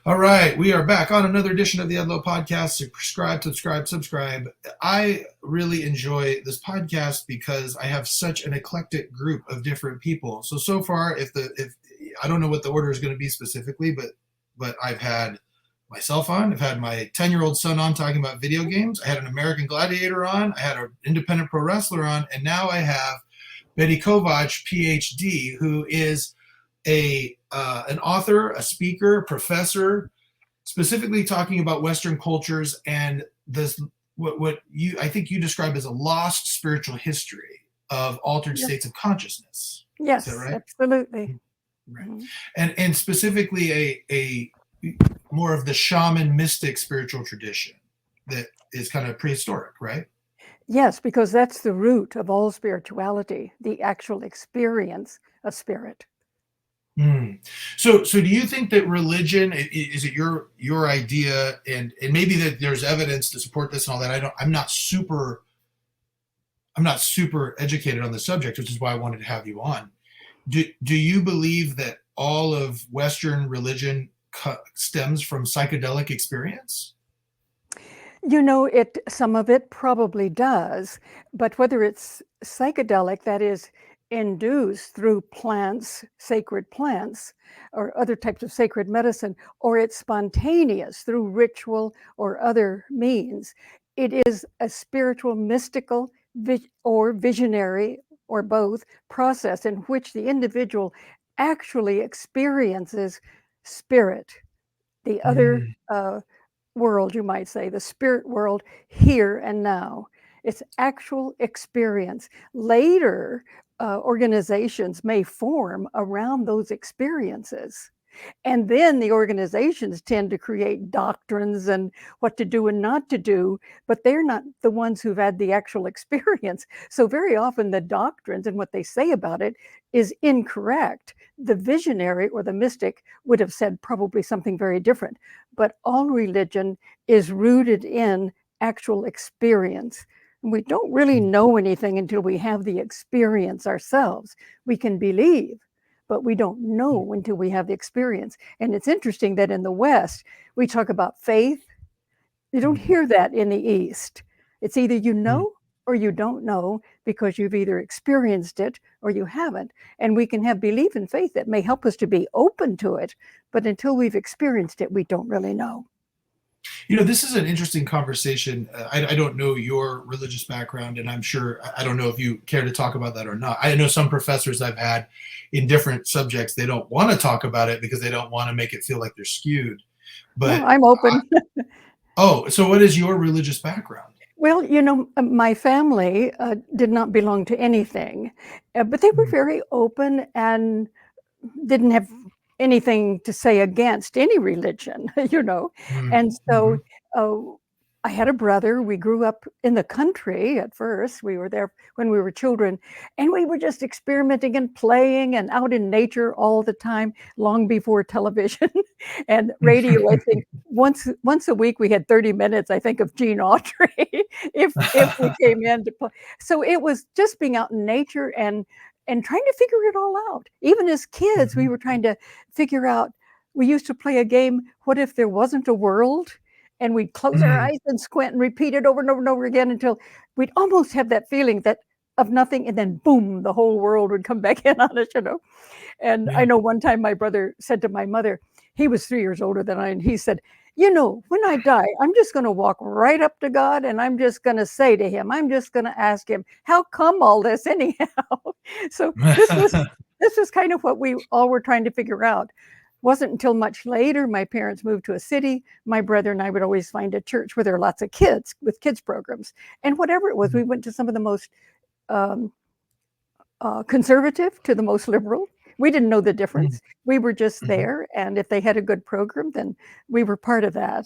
All right, we are back on another edition of the Edlow Podcast. Subscribe, subscribe, subscribe. I really enjoy this podcast because I have such an eclectic group of different people. So far, if I don't know what the order is going to be specifically, but I've had myself on. I've had my 10-year-old son on talking about video games. I had an American Gladiator on. I had an independent pro wrestler on, and now I have Betty Kovacs Ph.D., who is an author, a speaker, professor, specifically talking about Western cultures and this what you I think you describe as a lost spiritual history of altered Yes, states of consciousness. Is that yes, right? absolutely. Right. Mhm. And specifically a more of the shaman-mystic spiritual tradition that is kind of prehistoric, right? Yes, because that's the root of all spirituality, the actual experience of spirit. Mm. So do you think that religion is it your idea, and maybe that there's evidence to support this and all that? I'm not super educated on the subject, which is why I wanted to have you on. Do you believe that all of Western religion stems from psychedelic experience? Some of it probably does, but whether it's psychedelic, that is induced through plants, sacred plants, or other types of sacred medicine, or it's spontaneous through ritual or other means, it is a spiritual, mystical, or visionary, or both, process in which the individual actually experiences spirit, the other Mm. world, you might say, the spirit world, here and now. It's actual experience. Later, organizations may form around those experiences. And then the organizations tend to create doctrines and what to do and not to do, but they're not the ones who've had the actual experience. So very often the doctrines and what they say about it is incorrect. The visionary or the mystic would have said probably something very different. But all religion is rooted in actual experience. And we don't really know anything until we have the experience ourselves. We can believe, but we don't know until we have the experience. And it's interesting that in the West, we talk about faith. You don't Mm. hear that in the East. It's either you Mm. know or you don't know because you've either experienced it or you haven't. And we can have belief and faith that may help us to be open to it, but until we've experienced it, we don't really know. This is an interesting conversation. I don't know your religious background, and I'm sure I don't know if you care to talk about that or not. I know some professors I've had in different subjects, they don't want to talk about it because they don't want to make it feel like they're skewed. No, But I'm open. so what is your religious background? Well, my family did not belong to anything, but they were Mm. very open and didn't have anything to say against any religion, Mm. And so Mhm. uh, I had a brother. We grew up in the country at first. We were there when we were children, and we were just experimenting and playing and out in nature all the time, long before television and radio. I think once a week we had 30 minutes, I think, of Gene Autry if we came in to play. So it was just being out in nature and trying to figure it all out. Even as kids, we Mhm. were trying to figure out. We used to play a game, what if there wasn't a world? And we'd close our Mm. eyes and squint and repeat it over and over and over again until we'd almost have that feeling that of nothing, and then boom, the whole world would come back in on us. And I Yeah. know one time my brother said to my mother, he was 3 years older than I, and he said, when I die, I'm just going to walk right up to God and I'm just going to say to him, I'm just going to ask him, how come all this anyhow? So this was kind of what we all were trying to figure out. Wasn't until much later my parents moved to a city. My brother and I would always find a church where there are lots of kids with kids programs, and whatever it was, we went to some of the most um, conservative to the most liberal. We didn't know the difference. We were just Mhm. there, and if they had a good program, then we were part of that.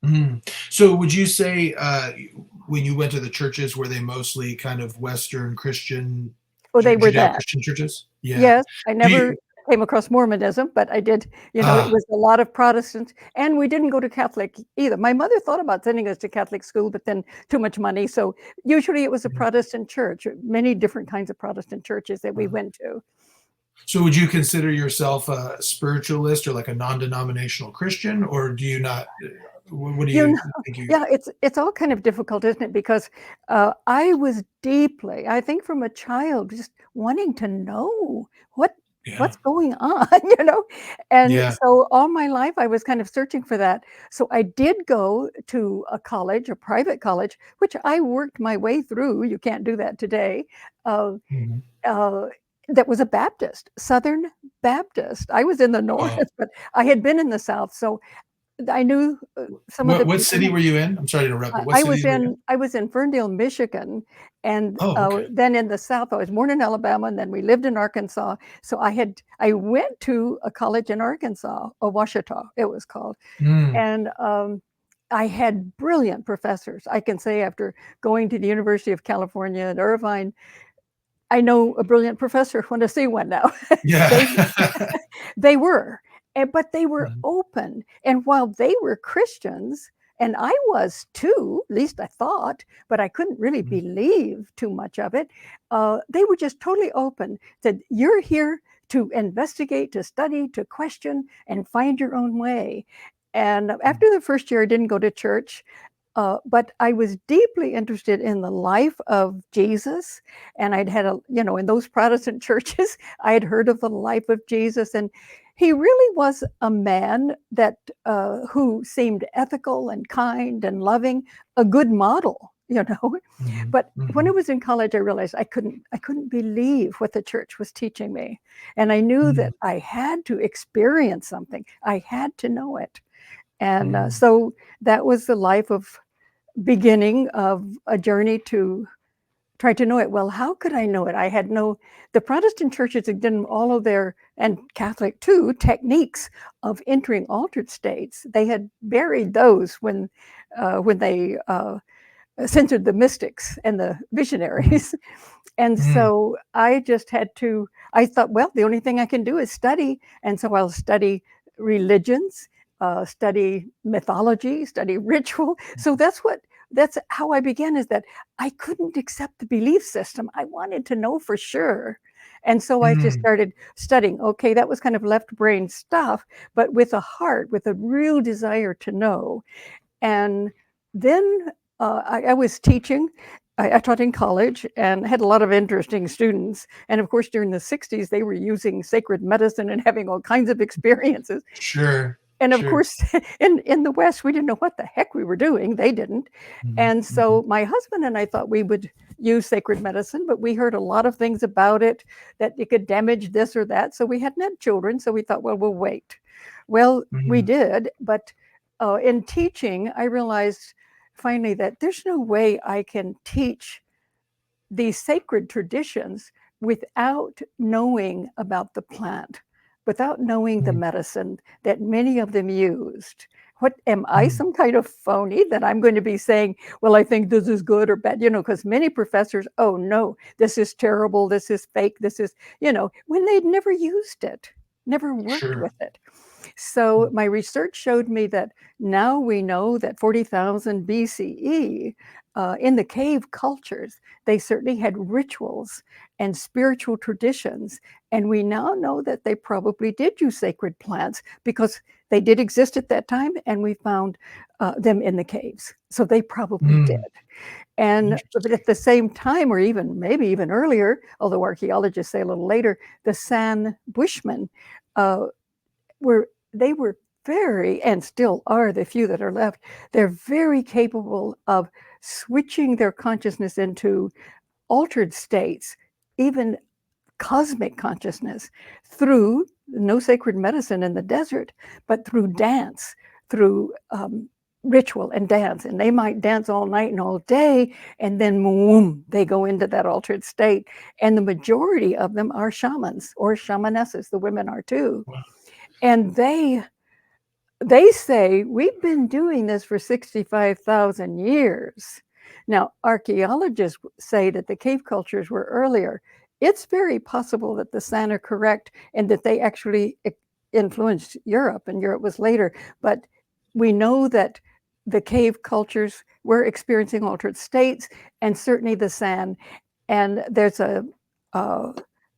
Mhm. So would you say when you went to the churches, were they mostly kind of Western Christian, Oh, they were that. Judeo-Christian churches? Yeah. Yes, I Do never you? came across Mormonism, but I did, it Ah. was a lot of Protestants, and we didn't go to Catholic either. My mother thought about sending us to Catholic school, but then too much money. So usually it was a Mhm. Protestant church, many different kinds of Protestant churches that we went to. So would you consider yourself a spiritualist or like a non-denominational Christian, or do you not? What do You you know, think you? yeah, it's all kind of difficult, isn't it? Because I was deeply, I think from a child, just wanting to know what Yeah, what's going on, you know? And yeah. so all my life I was kind of searching for that. So I did go to a college, a private college, which I worked my way through. You can't do that today. Uh, Mhm. uh, that was a Baptist, Southern Baptist. I was in the North, Oh, but I had been in the South, so I knew some of the what people. city were you in? I'm sorry to interrupt, but what city were you in? I was in Ferndale, Michigan, and Oh, okay. then in the South. I was born in Alabama, and then we lived in Arkansas. So I went to a college in Arkansas, Ouachita, it was called, Mm, and I had brilliant professors. I can say after going to the University of California at Irvine, I know a brilliant professor when I see one now. yeah. They they were, but they were Mhm, open. And while they were Christians, and I was too, at least I thought, but I couldn't really mhm, believe too much of it. They were just totally open. Said, "You're here to investigate, to study, to question, and find your own way." And mm, after the first year, I didn't go to church. But I was deeply interested in the life of Jesus, and I'd had in those Protestant churches, I had heard of the life of Jesus, and he really was a man that who seemed ethical and kind and loving, a good model, you know. mhm, But when I mhm, was in college, I realized I couldn't believe what the church was teaching me, and I knew mm, that I had to experience something. I had to know it, and mm, so that was the life of beginning of a journey to try to know it. Well, how could I know it? I had no, the Protestant churches had done all of their, and Catholic too, techniques of entering altered states. They had buried those when they censored the mystics and the mm, visionaries. And mm, so I just had to, I thought, well, the only thing I can do is study. And so I'll study religions, study mythology, study ritual. So that's how I began, is that I couldn't accept the belief system. I wanted to know for sure. And so I just mm, started studying. Okay, that was kind of left brain stuff, but with a heart, with a real desire to know. And then I was teaching. I taught in college and had a lot of interesting students. And of course, during the 60s, they were using sacred medicine and having all kinds of experiences. sure, And of sure. course, in the West, we didn't know what the heck we were doing. They didn't. Mhm, And mhm, so my husband and I thought we would use sacred medicine, but we heard a lot of things about it, that it could damage this or that. So we hadn't had children. So we thought, well, we'll wait. Well, we mhm, did. But in teaching, I realized finally that there's no way I can teach these sacred traditions without knowing about the plant, without knowing the mm, medicine that many of them used. What am I, mm, some kind of phony that I'm going to be saying, well, I think this is good or bad, because many professors, oh no, this is terrible, this is fake, this is, when they'd never used it, never worked sure. with it. So Mm, my research showed me that now we know that 40,000 BCE, in the cave cultures, they certainly had rituals and spiritual traditions. And we now know that they probably did use sacred plants because they did exist at that time, and we found them in the caves. So they probably did. mm, And but interesting. at the same time, or even maybe even earlier, although archaeologists say a little later, the San Bushmen uh, they were very, and still are, the few that are left, they're very capable of switching their consciousness into altered states, even cosmic consciousness, through no sacred medicine in the desert, but through dance, through ritual and dance. And they might dance all night and all day, and then boom, they go into that altered state. And the majority of them are shamans or shamanesses. The women are too. Wow. And they say we've been doing this for 65,000 years. Now, archaeologists say that the cave cultures were earlier. It's very possible that the San are correct and that they actually influenced Europe, and Europe was later. But we know that the cave cultures were experiencing altered states, and certainly the San. And there's a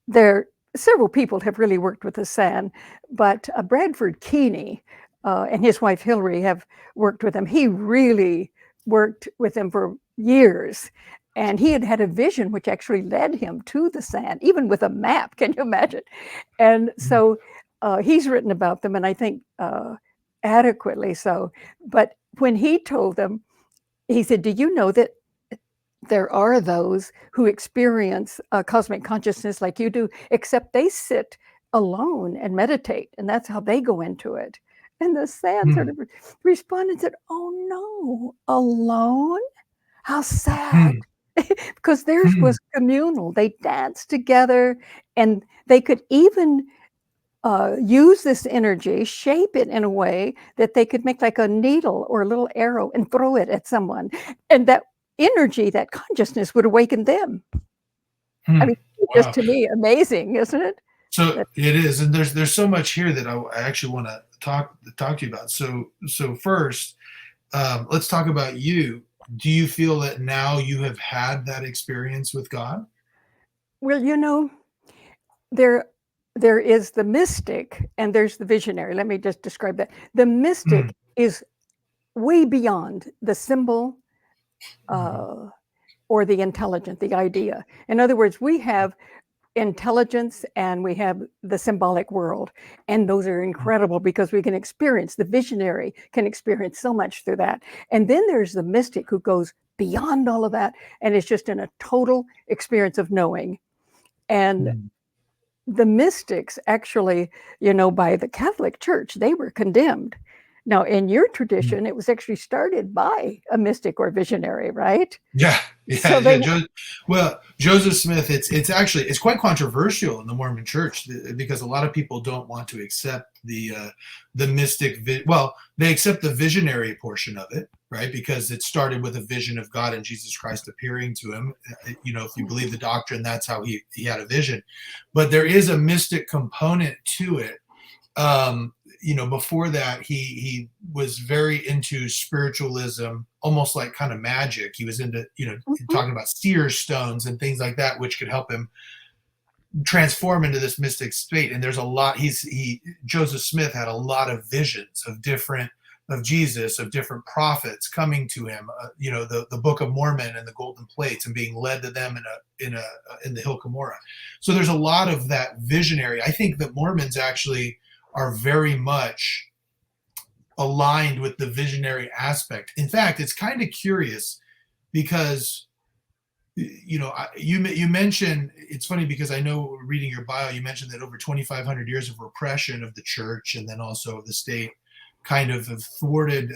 there several people have really worked with the sand, but Bradford Keeney and his wife Hillary have worked with him. He really worked with them for years. And he had had a vision which actually led him to the sand, even with a map. Can you imagine? And so he's written about them, and I think adequately so. But when he told them, he said, do you know that there are those who experience cosmic consciousness like you do, except they sit alone and meditate, and that's how they go into it. And the sand sort of responded and said, oh no, alone? How sad. Because theirs was communal. They danced together, and they could even use this energy, shape it in a way that they could make like a needle or a little arrow and throw it at someone. And that energy, that consciousnness would awaken them. I mean, just to me, amazing, isn't it? So it is, and there's so much here that I actually want to talk to you about. So first, let's talk about you. Do you feel that now you have had that experience with God? Well, you know, there is the mystic and there's the visionary. Let me just describe that. The mystic is way beyond the symbol or the intelligent, the idea. In other words, we have intelligence and we have the symbolic world, and those are incredible because we can experience, the visionary can experience so much through that. And then there's the mystic who goes beyond all of that and is just in a total experience of knowing. And the mystics actually, you know, by the Catholic Church, they were condemned. Now, in your tradition, it was actually started by a mystic or visionary, right? Yeah. So well, Joseph Smith, it's quite controversial in the Mormon Church because a lot of people don't want to accept the mystic. Well, they accept the visionary portion of it, right? Because it started with a vision of God and Jesus Christ appearing to him. You know, if you believe the doctrine, that's how he had a vision. But there is a mystic component to it. You know, before that, he was very into spiritualism, almost like kind of magic. He was into, you know, talking about seer stones and things like that, which could help him transform into this mystic state. And there's a lot, Joseph Smith had a lot of visions of Jesus, of different prophets coming to him, you know, the Book of Mormon and the golden plates and being led to them in the Hill Cumorah. So there's a lot of that visionary. I think that Mormons actually are very much aligned with the visionary aspect. In fact, it's kind of curious because, you know, you mentioned, it's funny because I know reading your bio, you mentioned that over 2,500 years of repression of the church and then also of the state kind of have thwarted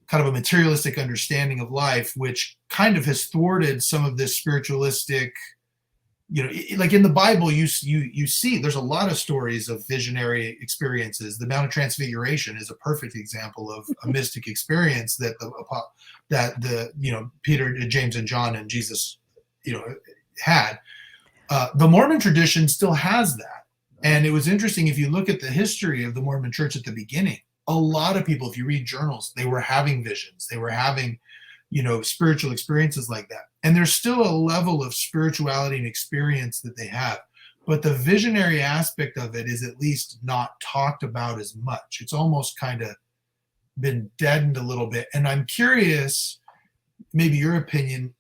kind of a materialistic understanding of life, which kind of has thwarted some of this spiritualistic, you know, like in the Bible, you see there's a lot of stories of visionary experiences. The Mount of Transfiguration is a perfect example of a mystic experience that the you know, Peter, James, and John and Jesus, you know, had. The Mormon tradition still has that, and it was interesting if you look at the history of the Mormon Church at the beginning. A lot of people, if you read journals, they were having visions. They were having, you know, spiritual experiences like that. And there's still a level of spirituality and experience that they have. But the visionary aspect of it is at least not talked about as much. It's almost kind of been deadened a little bit. And I'm curious, maybe your opinion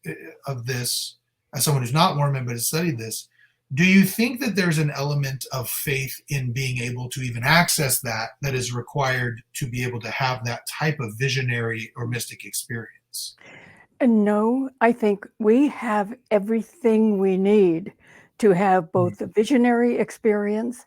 of this, as someone who's not Mormon but has studied this. Do you think that there's an element of faith in being able to even access that is required to be able to have that type of visionary or mystic experience? No, I think we have everything we need to have both the visionary experience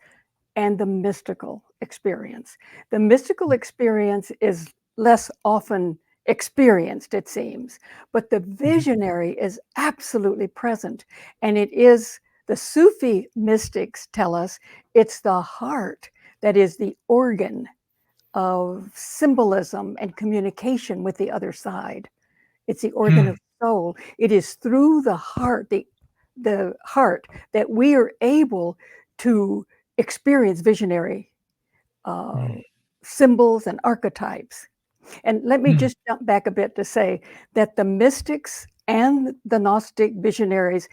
and the mystical experience. The mystical experience is less often experienced, it seems, but the visionary is absolutely present. And it is, the Sufi mystics tell us, it's the heart that is the organ of symbolism and communication with the other side. It's the organ of soul. It is through the heart, the heart, that we are able to experience visionary symbols and archetypes. And let me just jump back a bit to say that the mystics and the Gnostic visionaries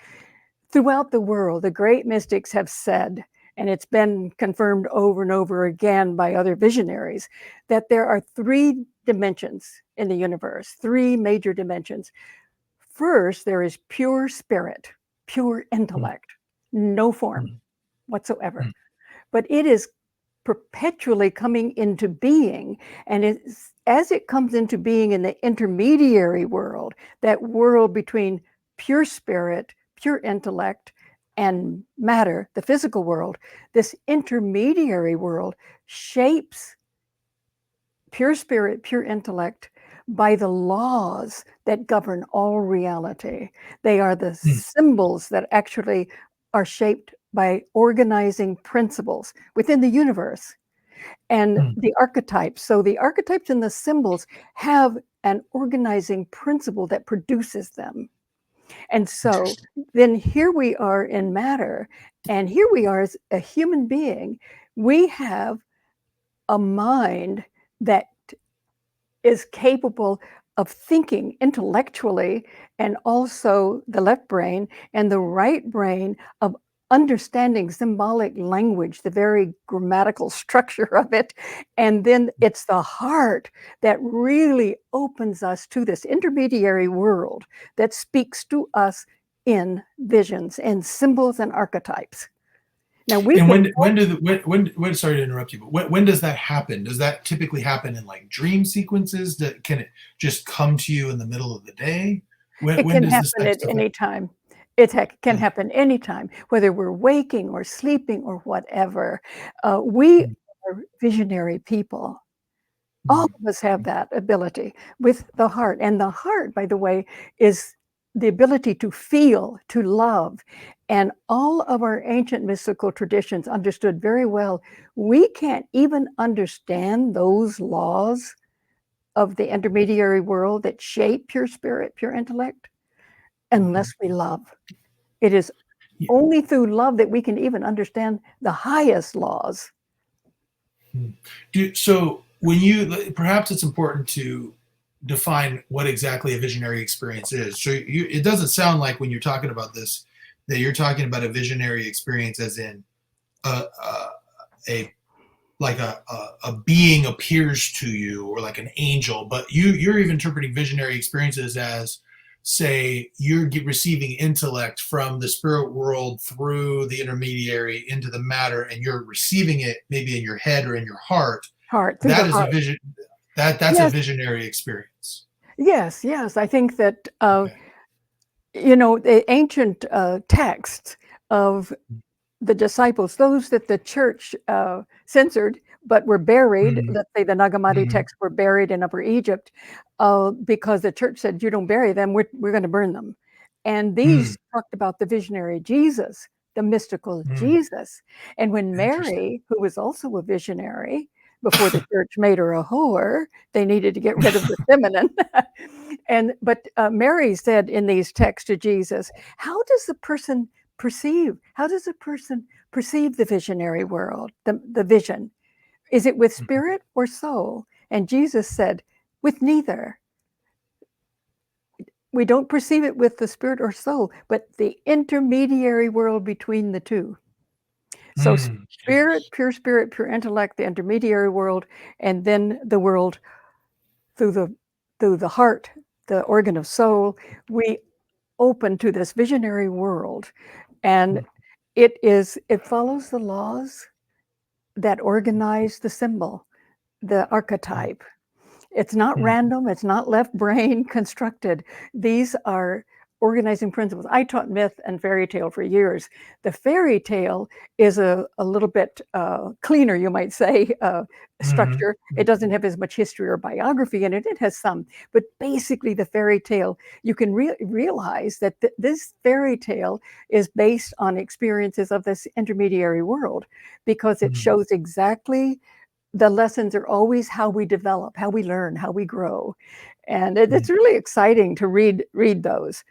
throughout the world, the great mystics have said and it's been confirmed over and over again by other visionaries, that there are 3 dimensions in the universe, 3 major dimensions. First, there is pure spirit, pure intellect, no form whatsoever. But it is perpetually coming into being. And as it comes into being in the intermediary world, that world between pure spirit, pure intellect, and matter, the physical world, this intermediary world shapes pure spirit, pure intellect by the laws that govern all reality. They are the symbols that actually are shaped by organizing principles within the universe. And the archetypes. So the archetypes and the symbols have an organizing principle that produces them. And so then here we are in matter, and here we are as a human being. We have a mind that is capable of thinking intellectually, and also the left brain and the right brain of understanding symbolic language, the very grammatical structure of it. And then it's the heart that really opens us to this intermediary world that speaks to us in visions and symbols and archetypes. Now we And can when sorry to interrupt you, but when does that happen? Does that typically happen in like dream sequences? Can it just come to you in the middle of the day? It When can does this happen type at stuff any time. It can happen anytime, whether we're waking or sleeping or whatever. We are visionary people. All of us have that ability with the heart. And the heart, by the way, is the ability to feel, to love. And all of our ancient mystical traditions understood very well, we can't even understand those laws of the intermediary world that shape pure spirit, pure intellect, unless we love. It is only through love that we can even understand the highest laws. So when you, perhaps it's important to define what exactly a visionary experience is. So it doesn't sound like when you're talking about this that you're talking about a visionary experience as in a like a being appears to you or like an angel, but you're even interpreting visionary experiences as, say, you're receiving intellect from the spirit world through the intermediary into the matter, and you're receiving it maybe in your head or in your heart. Through That the is heart. a vision. That's a visionary experience. Yes, I think that Okay. the ancient texts of the disciples, those that the church censored but were buried, let's say the Nag Hammadi texts were buried in Upper Egypt, because the church said, you don't bury them, we're going to burn them. And these talked about the visionary Jesus, the mystical Jesus. And when Mary, who was also a visionary, before the church made her a whore, they needed to get rid of the feminine. But Mary said in these texts to Jesus, how does a person perceive the visionary world, the vision? Is it with spirit or soul? And Jesus said, with neither. We don't perceive it with the spirit or soul, but the intermediary world between the two. So spirit, pure intellect, the intermediary world, and then the world through the heart, the organ of soul. We open to this visionary world, and it follows the laws that organize the symbol, the archetype. It's not random, it's not left brain constructed. These are organizing principles. I taught myth and fairy tale for years. The fairy tale is a little bit cleaner, you might say, structure. It doesn't have as much history or biography in it. It has some, but basically the fairy tale, you can realize that this fairy tale is based on experiences of this intermediary world, because it shows exactly the lessons are always how we develop, how we learn, how we grow. And it's really exciting to read those.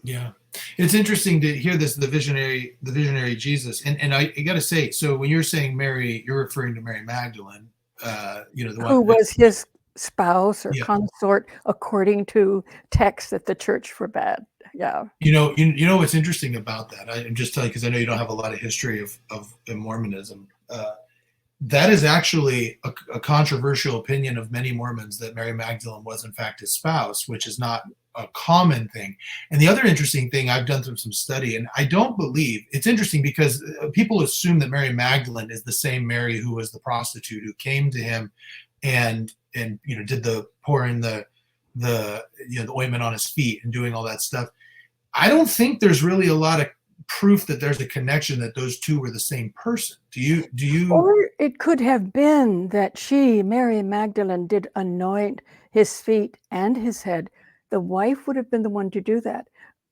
Yeah. It's interesting to hear this, the visionary Jesus. And I got to say, so when you're saying Mary, you're referring to Mary Magdalene, the one Who was his spouse or Yeah. consort according to texts that the church forbade. Yeah. You know what's interesting about that? I'm just telling you because I know you don't have a lot of history of Mormonism. That is actually a controversial opinion of many Mormons that Mary Magdalene was in fact his spouse, which is not a common thing. And the other interesting thing, I've done some study, and I don't believe it's interesting because people assume that Mary Magdalene is the same Mary who was the prostitute who came to him and did the pouring the ointment on his feet and doing all that stuff. I don't think there's really a lot of proof that there's a connection that those two were the same person. Do you? Or it could have been that she, Mary Magdalene, did anoint his feet and his head. The wife would have been the one to do that,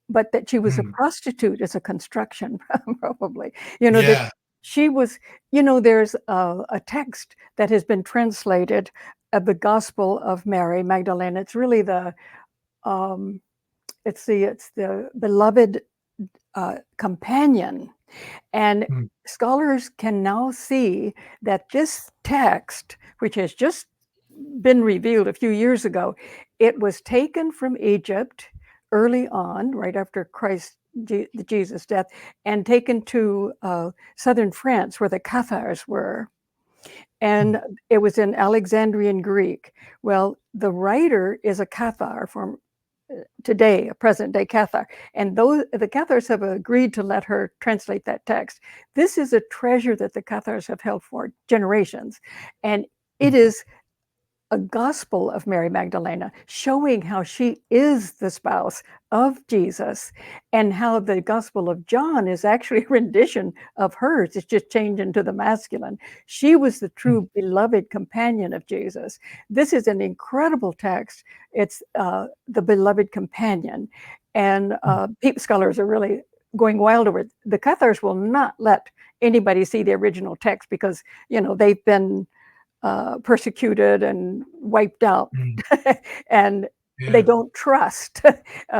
but that she was a prostitute is a construction, probably. That Yeah. she was, there's a text that has been translated of the Gospel of Mary Magdalene. It's really it's the beloved companion. And scholars can now see that this text, which has just been revealed a few years ago, it was taken from Egypt early on, right after Jesus' death, and taken to southern France where the Cathars were. And it was in Alexandrian Greek. Well, the writer is a Cathar from today, a present-day Cathar, and the Cathars have agreed to let her translate that text. This is a treasure that the Cathars have held for generations, and it is a gospel of Mary Magdalena, showing how she is the spouse of Jesus, and how the Gospel of John is actually a rendition of hers. It's just changed into the masculine. She was the true beloved companion of Jesus. This is an incredible text. It's the beloved companion, and scholars are really going wild over it. The Cathars will not let anybody see the original text because they've been persecuted and wiped out, and they don't trust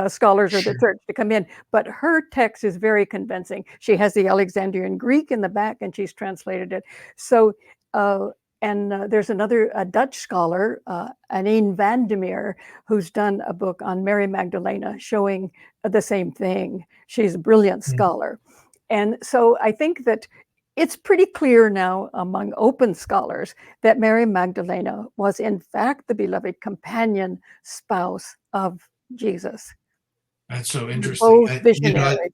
scholars or the church to come in. But her text is very convincing. She has the Alexandrian Greek in the back, and she's translated it. So, there's another Dutch scholar, Anine van der Meer, who's done a book on Mary Magdalena showing the same thing. She's a brilliant scholar. And so I think that it's pretty clear now among open scholars that Mary Magdalena was in fact the beloved companion spouse of Jesus. That's so interesting. Both visionaries.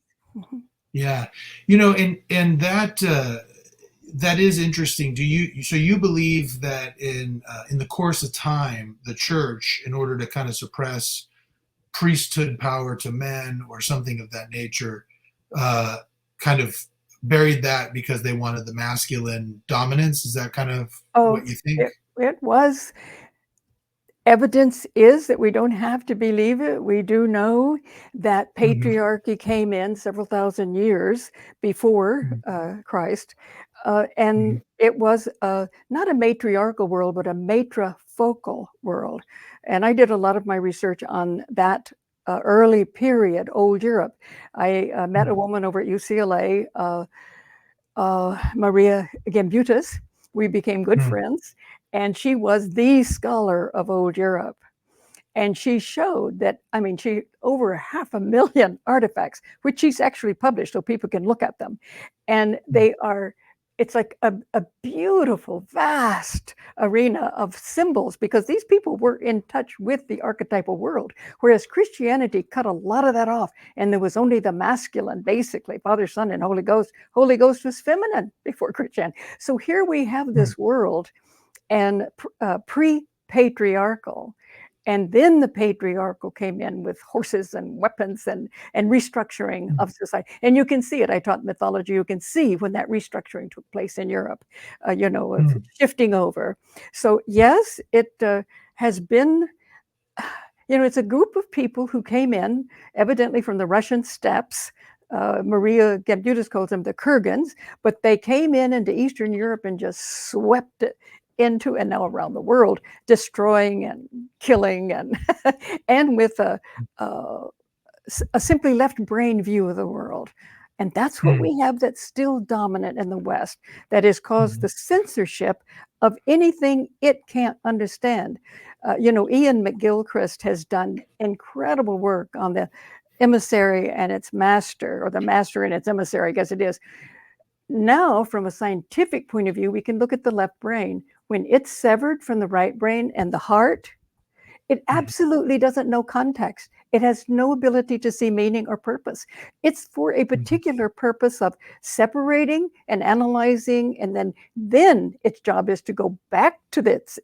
Yeah, and that is interesting. So you believe that in the course of time, the church, in order to kind of suppress priesthood power to men or something of that nature, kind of buried that because they wanted the masculine dominance? Is that kind of what you think? It was. Evidence is that we don't have to believe it. We do know that patriarchy came in several thousand years before Christ, and it was not a matriarchal world, but a matrifocal world. And I did a lot of my research on that early period, Old Europe. I met a woman over at UCLA, Maria Gembutas. We became good friends, and she was the scholar of Old Europe. And she showed that, she over 500,000 artifacts, which she's actually published so people can look at them. And it's like a beautiful, vast arena of symbols, because these people were in touch with the archetypal world, whereas Christianity cut a lot of that off, and there was only the masculine, basically, Father, Son, and Holy Ghost. Holy Ghost was feminine before Christianity. So here we have this world, and pre-patriarchal. And then the patriarchal came in with horses and weapons and restructuring of society. And you can see it. I taught mythology. You can see when that restructuring took place in Europe, shifting over. So yes, it has been, it's a group of people who came in, evidently from the Russian steppes. Maria Gembutas calls them the Kurgans, but they came into Eastern Europe and just swept it into, and now around the world, destroying and killing, and and with a simply left brain view of the world. And that's what we have that's still dominant in the West, that has caused the censorship of anything it can't understand. Ian McGilchrist has done incredible work on the emissary and its master, or the master and its emissary, I guess it is. Now, from a scientific point of view, we can look at the left brain. When it's severed from the right brain and the heart, it absolutely doesn't know context. It has no ability to see meaning or purpose. It's for a particular purpose of separating and analyzing, and then its job is to go back to its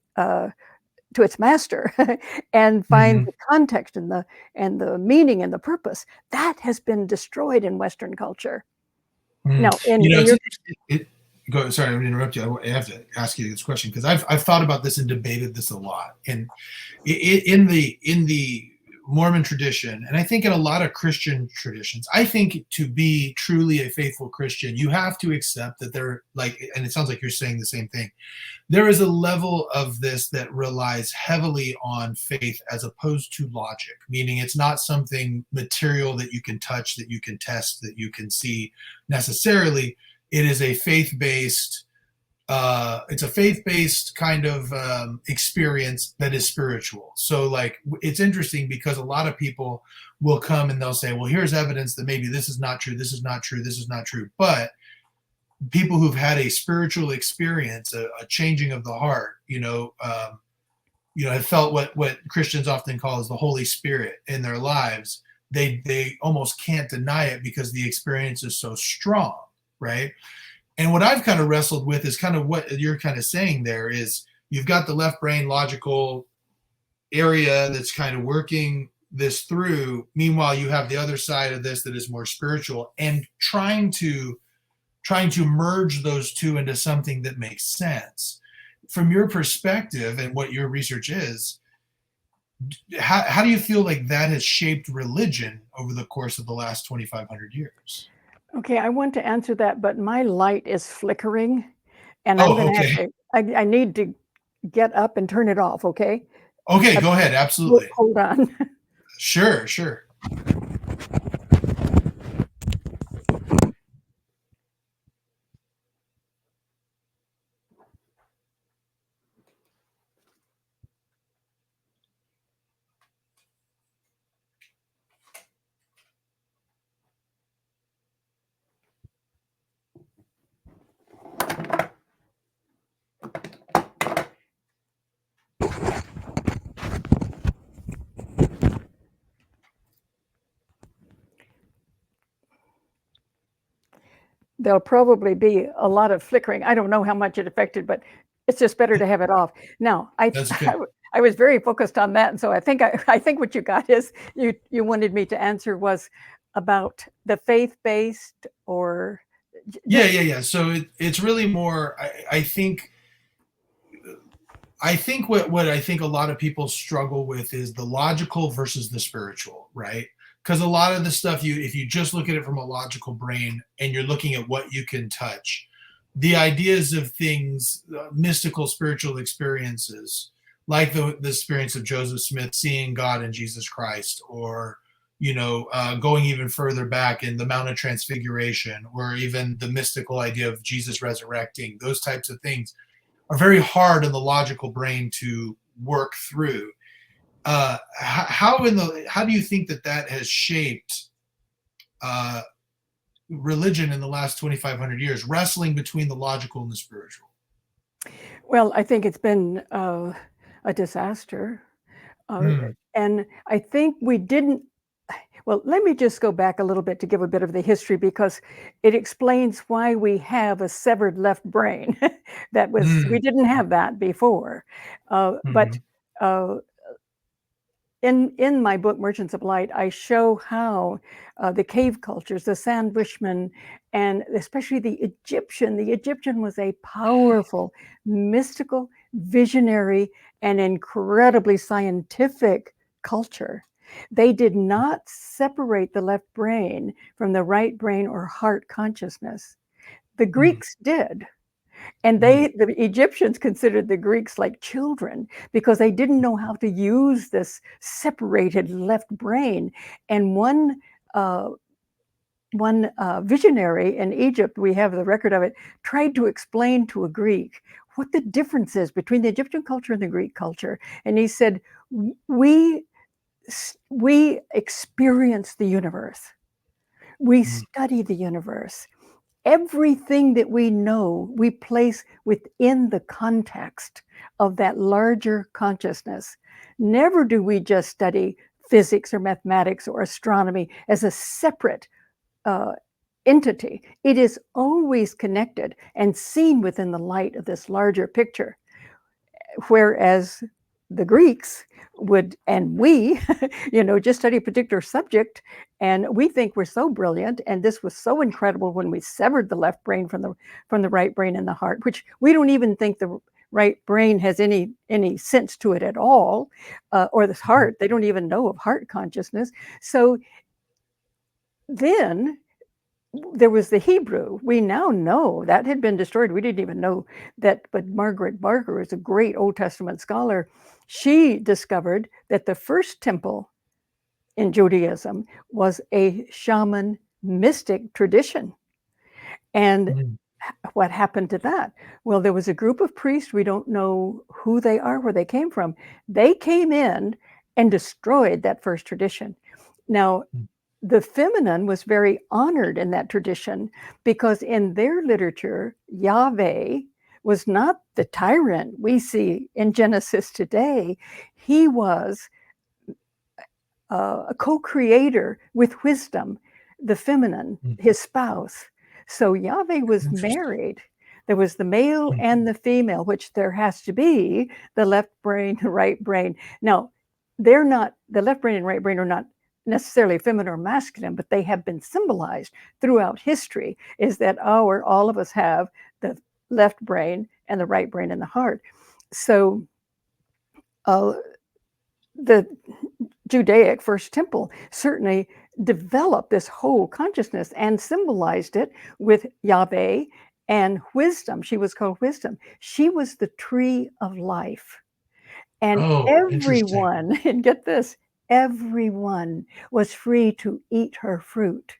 master and find the context and the meaning and the purpose. That has been destroyed in Western culture. Now, sorry, I'm going to interrupt you. I have to ask you this question because I've thought about this and debated this a lot. And in the Mormon tradition, and I think in a lot of Christian traditions, I think to be truly a faithful Christian, you have to accept that and it sounds like you're saying the same thing, there is a level of this that relies heavily on faith as opposed to logic, meaning it's not something material that you can touch, that you can test, that you can see necessarily. It is a faith-based kind of experience that is spiritual. So it's interesting because a lot of people will come and they'll say, well, here's evidence that maybe this is not true, this is not true, this is not true. But people who've had a spiritual experience, a changing of the heart, have felt what Christians often call as the Holy Spirit in their lives. They almost can't deny it because the experience is so strong, right? And what I've kind of wrestled with is kind of what you're kind of saying there is you've got the left brain logical area that's kind of working this through. Meanwhile, you have the other side of this that is more spiritual, and trying to merge those two into something that makes sense. From your perspective and what your research is, how do you feel like that has shaped religion over the course of the last 2,500 years? Okay, I want to answer that, but my light is flickering, and I'm going to have to, I need to get up and turn it off, okay? Okay, go ahead, absolutely. Hold on. Sure. There'll probably be a lot of flickering. I don't know how much it affected, but it's just better to have it off. Now, I was very focused on that, and so I think what you got is you wanted me to answer was about the faith-based or Yeah. So it's really more. I think what I think a lot of people struggle with is the logical versus the spiritual, right? Because a lot of the stuff, if you just look at it from a logical brain and you're looking at what you can touch, the ideas of things, mystical spiritual experiences, like the experience of Joseph Smith seeing God in Jesus Christ, or going even further back in the Mount of Transfiguration, or even the mystical idea of Jesus resurrecting, those types of things are very hard in the logical brain to work through. How do you think that has shaped religion in the last 2,500 years, wrestling between the logical and the spiritual? Well, I think it's been a disaster. And I think we didn't. Well, let me just go back a little bit to give a bit of the history, because it explains why we have a severed left brain. We didn't have that before. But in my book, Merchants of Light, I show how the cave cultures, the Sandwishmen, and especially the Egyptian was a powerful, mystical, visionary, and incredibly scientific culture. They did not separate the left brain from the right brain or heart consciousness. The Greeks did. And the Egyptians considered the Greeks like children because they didn't know how to use this separated left brain. And one visionary in Egypt, we have the record of it, tried to explain to a Greek what the difference is between the Egyptian culture and the Greek culture. And he said, we experience the universe. We study the universe. Everything that we know, we place within the context of that larger consciousness. Never do we just study physics or mathematics or astronomy as a separate entity. It is always connected and seen within the light of this larger picture. Whereas the Greeks would, and we, just study a particular subject, and we think we're so brilliant, and this was so incredible when we severed the left brain from the right brain and the heart, which we don't even think the right brain has any sense to it at all, or the heart. They don't even know of heart consciousness. So then there was the Hebrew. We now know that had been destroyed. We didn't even know that, but Margaret Barker is a great Old Testament scholar. She discovered that the first temple in Judaism was a shaman mystic tradition. And what happened to that? Well, there was a group of priests. We don't know who they are, where they came from. They came in and destroyed that first tradition. Now, the feminine was very honored in that tradition because in their literature, Yahweh was not the tyrant we see in Genesis today. He was a co-creator with wisdom, the feminine, his spouse. So Yahweh was married. There was the male and the female, which there has to be the left brain, the right brain. Now, they're not, the left brain and right brain are not necessarily feminine or masculine, but they have been symbolized throughout history, is that all of us have the left brain and the right brain in the heart. So the Judaic First Temple certainly developed this whole consciousness and symbolized it with Yahweh and wisdom. She was called wisdom. She was the tree of life. And everyone, and get this, everyone was free to eat her fruit.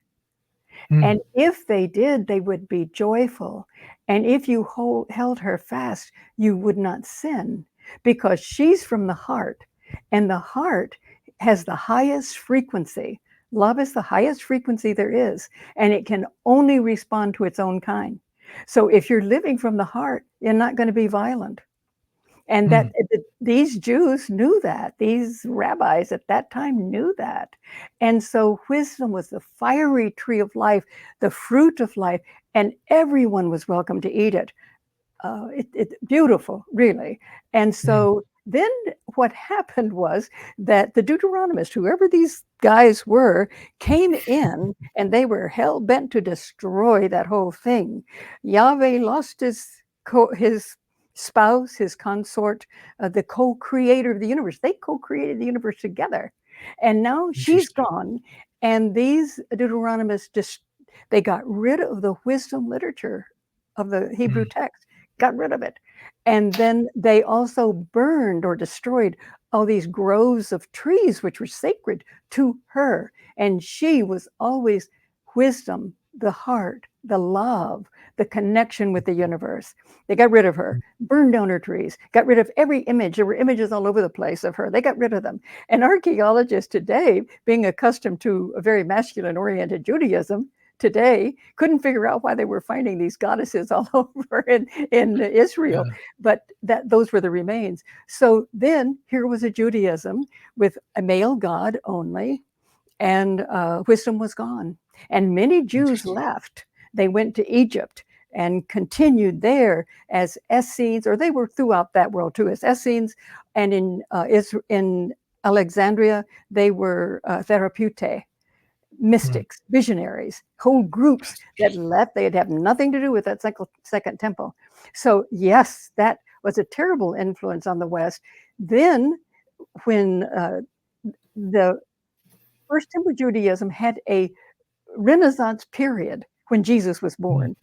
And if they did, they would be joyful. And if you held her fast, you would not sin, because she's from the heart. And the heart has the highest frequency. Love is the highest frequency there is, and it can only respond to its own kind. So if you're living from the heart, you're not going to be violent. And that these Jews knew that. These rabbis at that time knew that. And so wisdom was the fiery tree of life, the fruit of life, and everyone was welcome to eat it. It's beautiful, really. And so then what happened was that the Deuteronomists, whoever these guys were, came in and they were hell-bent to destroy that whole thing. Yahweh lost his spouse, his consort, the co-creator of the universe. They co-created the universe together. And now she's gone. And these Deuteronomists, they got rid of the wisdom literature of the Hebrew text, got rid of it. And then they also burned or destroyed all these groves of trees, which were sacred to her. And she was always wisdom, the heart, the love, the connection with the universe. They got rid of her, burned down her trees, got rid of every image. There were images all over the place of her. They got rid of them. And archaeologists today, being accustomed to a very masculine-oriented Judaism, today couldn't figure out why they were finding these goddesses all over in Israel, but those were the remains. So then here was a Judaism with a male god only, and wisdom was gone. And many Jews left. They went to Egypt and continued there as Essenes, or they were throughout that world too, as Essenes, and in Alexandria, they were therapeutae, mystics, visionaries, whole groups that left. They'd have nothing to do with that second temple. So yes, that was a terrible influence on the West. Then when the First Temple Judaism had a Renaissance period when Jesus was born.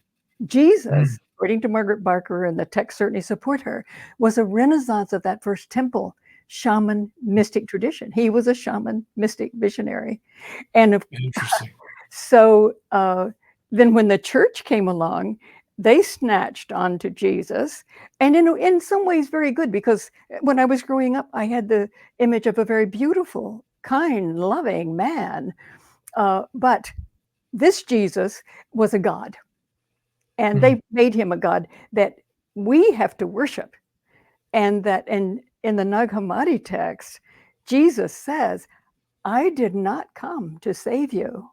Jesus, according to Margaret Barker, and the texts certainly support her, was a renaissance of that First Temple shaman mystic tradition. He was a shaman mystic visionary. And So then when the church came along, they snatched onto Jesus. And in some ways, very good, because when I was growing up, I had the image of a very beautiful, kind, loving man. But this Jesus was a God. And they made him a God that we have to worship. And that in the Nag Hammadi text, Jesus says, I did not come to save you.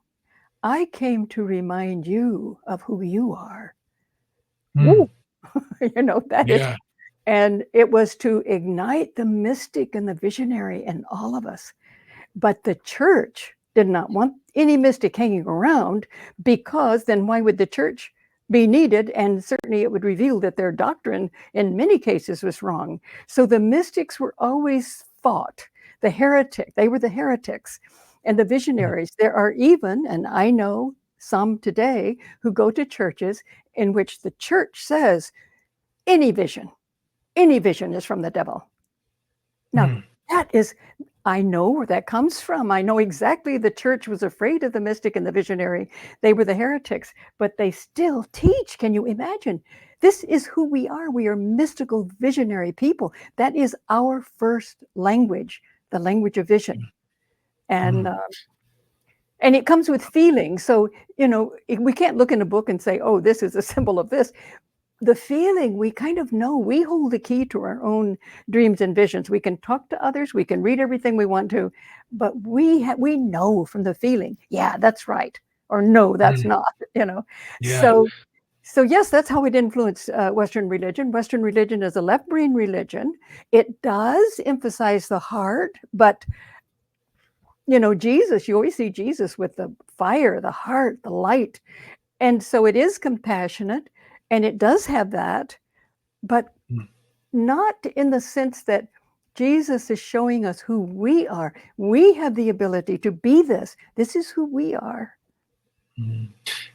I came to remind you of who you are. Woo! That is, Yeah. and it was to ignite the mystic and the visionary in all of us. But the church did not want any mystic hanging around, because then why would the church be needed? And certainly it would reveal that their doctrine in many cases was wrong. So the mystics were always fought. They were the heretics. And the visionaries, there are even, and I know some today, who go to churches in which the church says any vision is from the devil. Now, that is, I know where that comes from. I know exactly the church was afraid of the mystic and the visionary. They were the heretics, but they still teach. Can you imagine? This is who we are. We are mystical, visionary people. That is our first language, the language of vision. And it comes with feeling. So, we can't look in a book and say, oh, this is a symbol of this. The feeling, we kind of know. We hold the key to our own dreams and visions. We can talk to others, we can read everything we want to, but we know from the feeling, yeah, that's right, or no, that's not. Yeah. So yes, that's how it influenced Western religion. Western religion is a left-brain religion. It does emphasize the heart, but Jesus, you always see Jesus with the fire, the heart, the light. And so it is compassionate, and it does have that, but not in the sense that Jesus is showing us who we are. We have the ability to be this. This is who we are.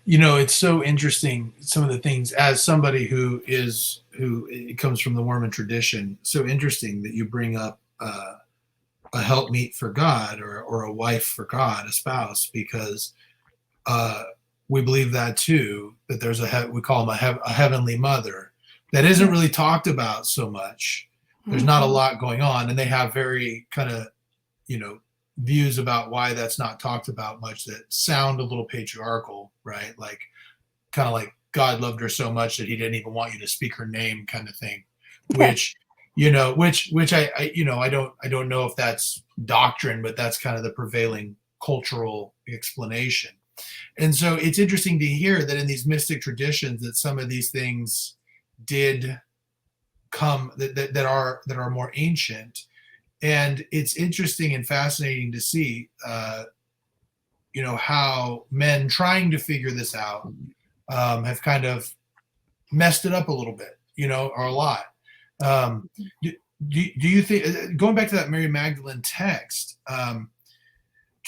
It's so interesting, some of the things, as somebody who it comes from the Mormon tradition, so interesting that you bring up a helpmeet for God, or a wife for God, a spouse, because we believe that too, that there's we call them a heavenly mother that isn't really talked about so much. There's not a lot going on, and they have very kind of, views about why that's not talked about much, that sound a little patriarchal, right? Like, kind of like God loved her so much that he didn't even want you to speak her name, kind of thing, which I don't know if that's doctrine, but that's kind of the prevailing cultural explanation. And so it's interesting to hear that in these mystic traditions, that some of these things did come, that are more ancient. And it's interesting and fascinating to see how men trying to figure this out have kind of messed it up a little bit, or a lot. Do you think, going back to that Mary Magdalene text, so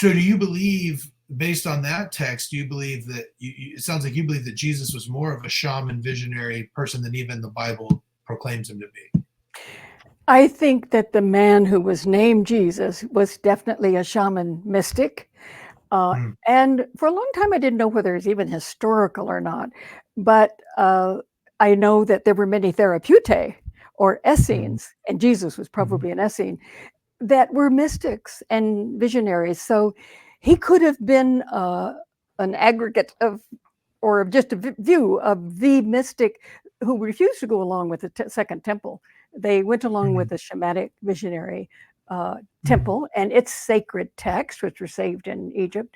do you believe, based on that text, do you believe that it sounds like you believe that Jesus was more of a shaman, visionary person than even the Bible proclaims him to be? I think that the man who was named Jesus was definitely a shaman mystic. And for a long time, I didn't know whether it's even historical or not. But I know that there were many therapeutae or Essenes, and Jesus was probably an Essene, that were mystics and visionaries. So he could have been an aggregate of, or just a view of the mystic who refused to go along with the Second Temple. They went along with the shamanic visionary temple and its sacred texts, which were saved in Egypt.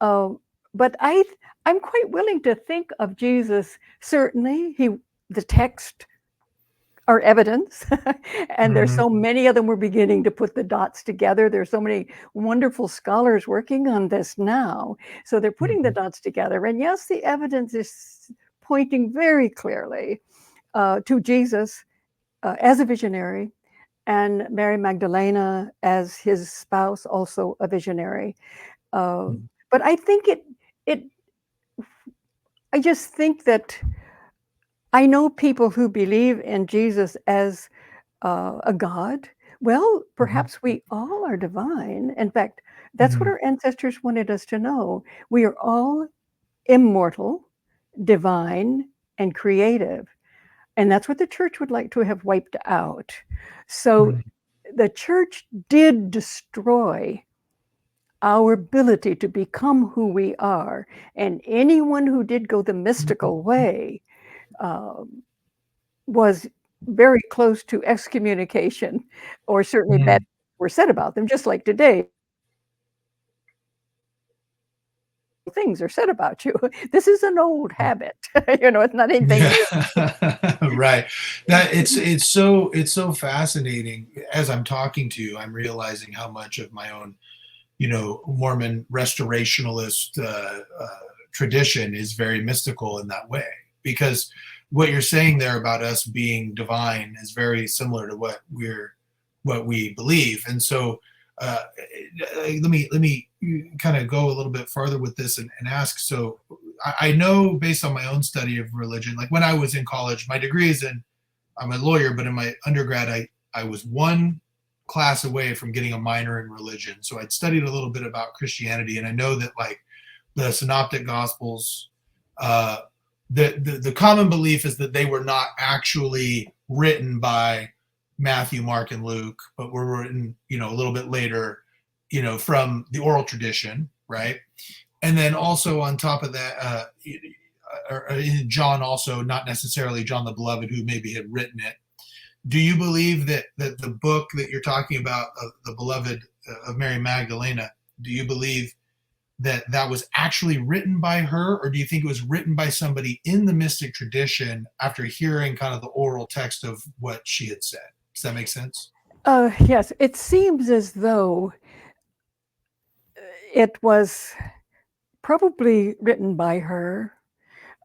But I'm quite willing to think of Jesus. Certainly, the text are evidence, and there's so many of them. We're beginning to put the dots together. There's so many wonderful scholars working on this now, so they're putting the dots together. And yes, the evidence is pointing very clearly to Jesus as a visionary, and Mary Magdalena as his spouse, also a visionary. But I think I just think that I know people who believe in Jesus as a God, Well, Mhm. perhaps we all are divine. In fact, that's what Mhm. our ancestors wanted us to know. We are all immortal, divine, and creative. And that's what the church would like to have wiped out. So Mhm. the church did destroy our ability to become who we are. And anyone who did go the mystical way um, was very close to excommunication, or certainly bad Mhm. things were said about them, just like today things are said about you. This is an old habit. It's not anything Yeah. new. Right. That it's so fascinating. As I'm talking to you, I'm realizing how much of my own, Mormon restorationalist tradition is very mystical in that way. Because what you're saying there about us being divine is very similar to what we believe. And so, let me kind of go a little bit farther with this and ask. So, I know based on my own study of religion, like when I was in college, my degree is in, I'm a lawyer, but in my undergrad, I was one class away from getting a minor in religion. So I'd studied a little bit about Christianity, and I know that like the Synoptic Gospels, uh, the common belief is that they were not actually written by Matthew, Mark, and Luke, but were written, a little bit later, from the oral tradition, right? And then also on top of that, John also, not necessarily John the Beloved, who maybe had written it. Do you believe that the book that you're talking about, the Beloved of Mary Magdalena, do you believe that that was actually written by her, or do you think it was written by somebody in the mystic tradition after hearing kind of the oral text of what she had said? Does that make sense? Yes, it seems as though it was probably written by her,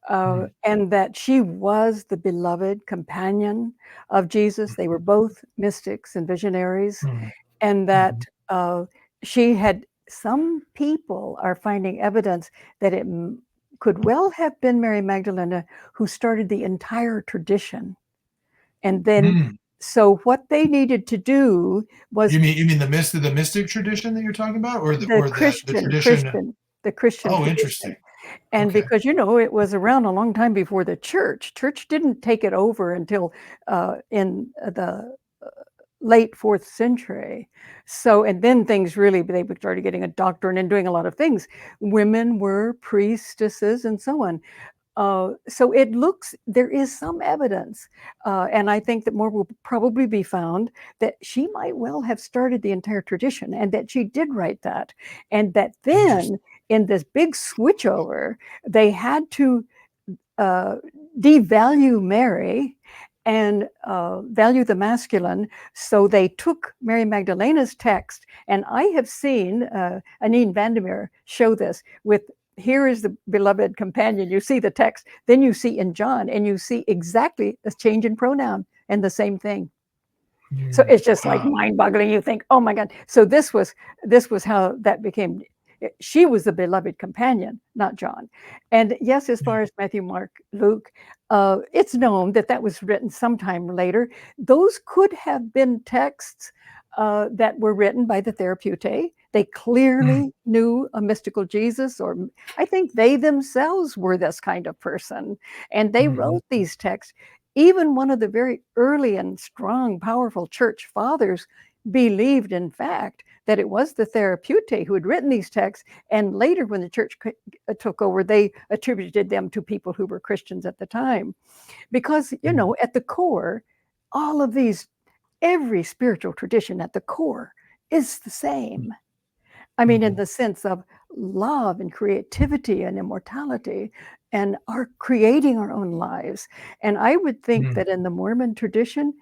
Mm, and that she was the beloved companion of Jesus. They were both mystics and visionaries, mm, and that mm, she had, some people are finding evidence that it could well have been Mary Magdalena who started the entire tradition. And then, mm. so what they needed to do was You mean the mystic tradition that you're talking about, or the the or the Christian, tradition? Christian, the Christian Oh, interesting. tradition. And Okay. because, it was around a long time before the church. Church didn't take it over until in the late 4th century. So, and then things really, they started getting a doctrine and doing a lot of things. Women were priestesses and so on. So it looks, there is some evidence, and I think that more will probably be found, that she might well have started the entire tradition and that she did write that. And that Interesting. then in this big switchover, they had to uh, devalue Mary and value the masculine. So they took Mary Magdalena's text, and I have seen Anine Vandermeer show this with, here is the beloved companion. You see the text, then you see in John, and you see exactly a change in pronoun and the same thing. So Mm, it's just like wow. mind-boggling. You think, oh my God. So this was how that became. She was the beloved companion, not John. And yes, as Yeah. far as Matthew, Mark, Luke, it's known that that was written sometime later. Those could have been texts that were written by the Therapeutae. They Mm, clearly knew a mystical Jesus, or I think they themselves were this kind of person, and they mhm, wrote these texts. Even one of the very early and strong, powerful church fathers believed, in fact, that it was the Therapeutae who had written these texts. And later, when the church took over, they attributed them to people who were Christians at the time. Because, mm, at the core, all of these, every spiritual tradition at the core is the same. I mean, in mhm, the sense of love and creativity and immortality and our creating our own lives. And I would think mm, that in the Mormon tradition,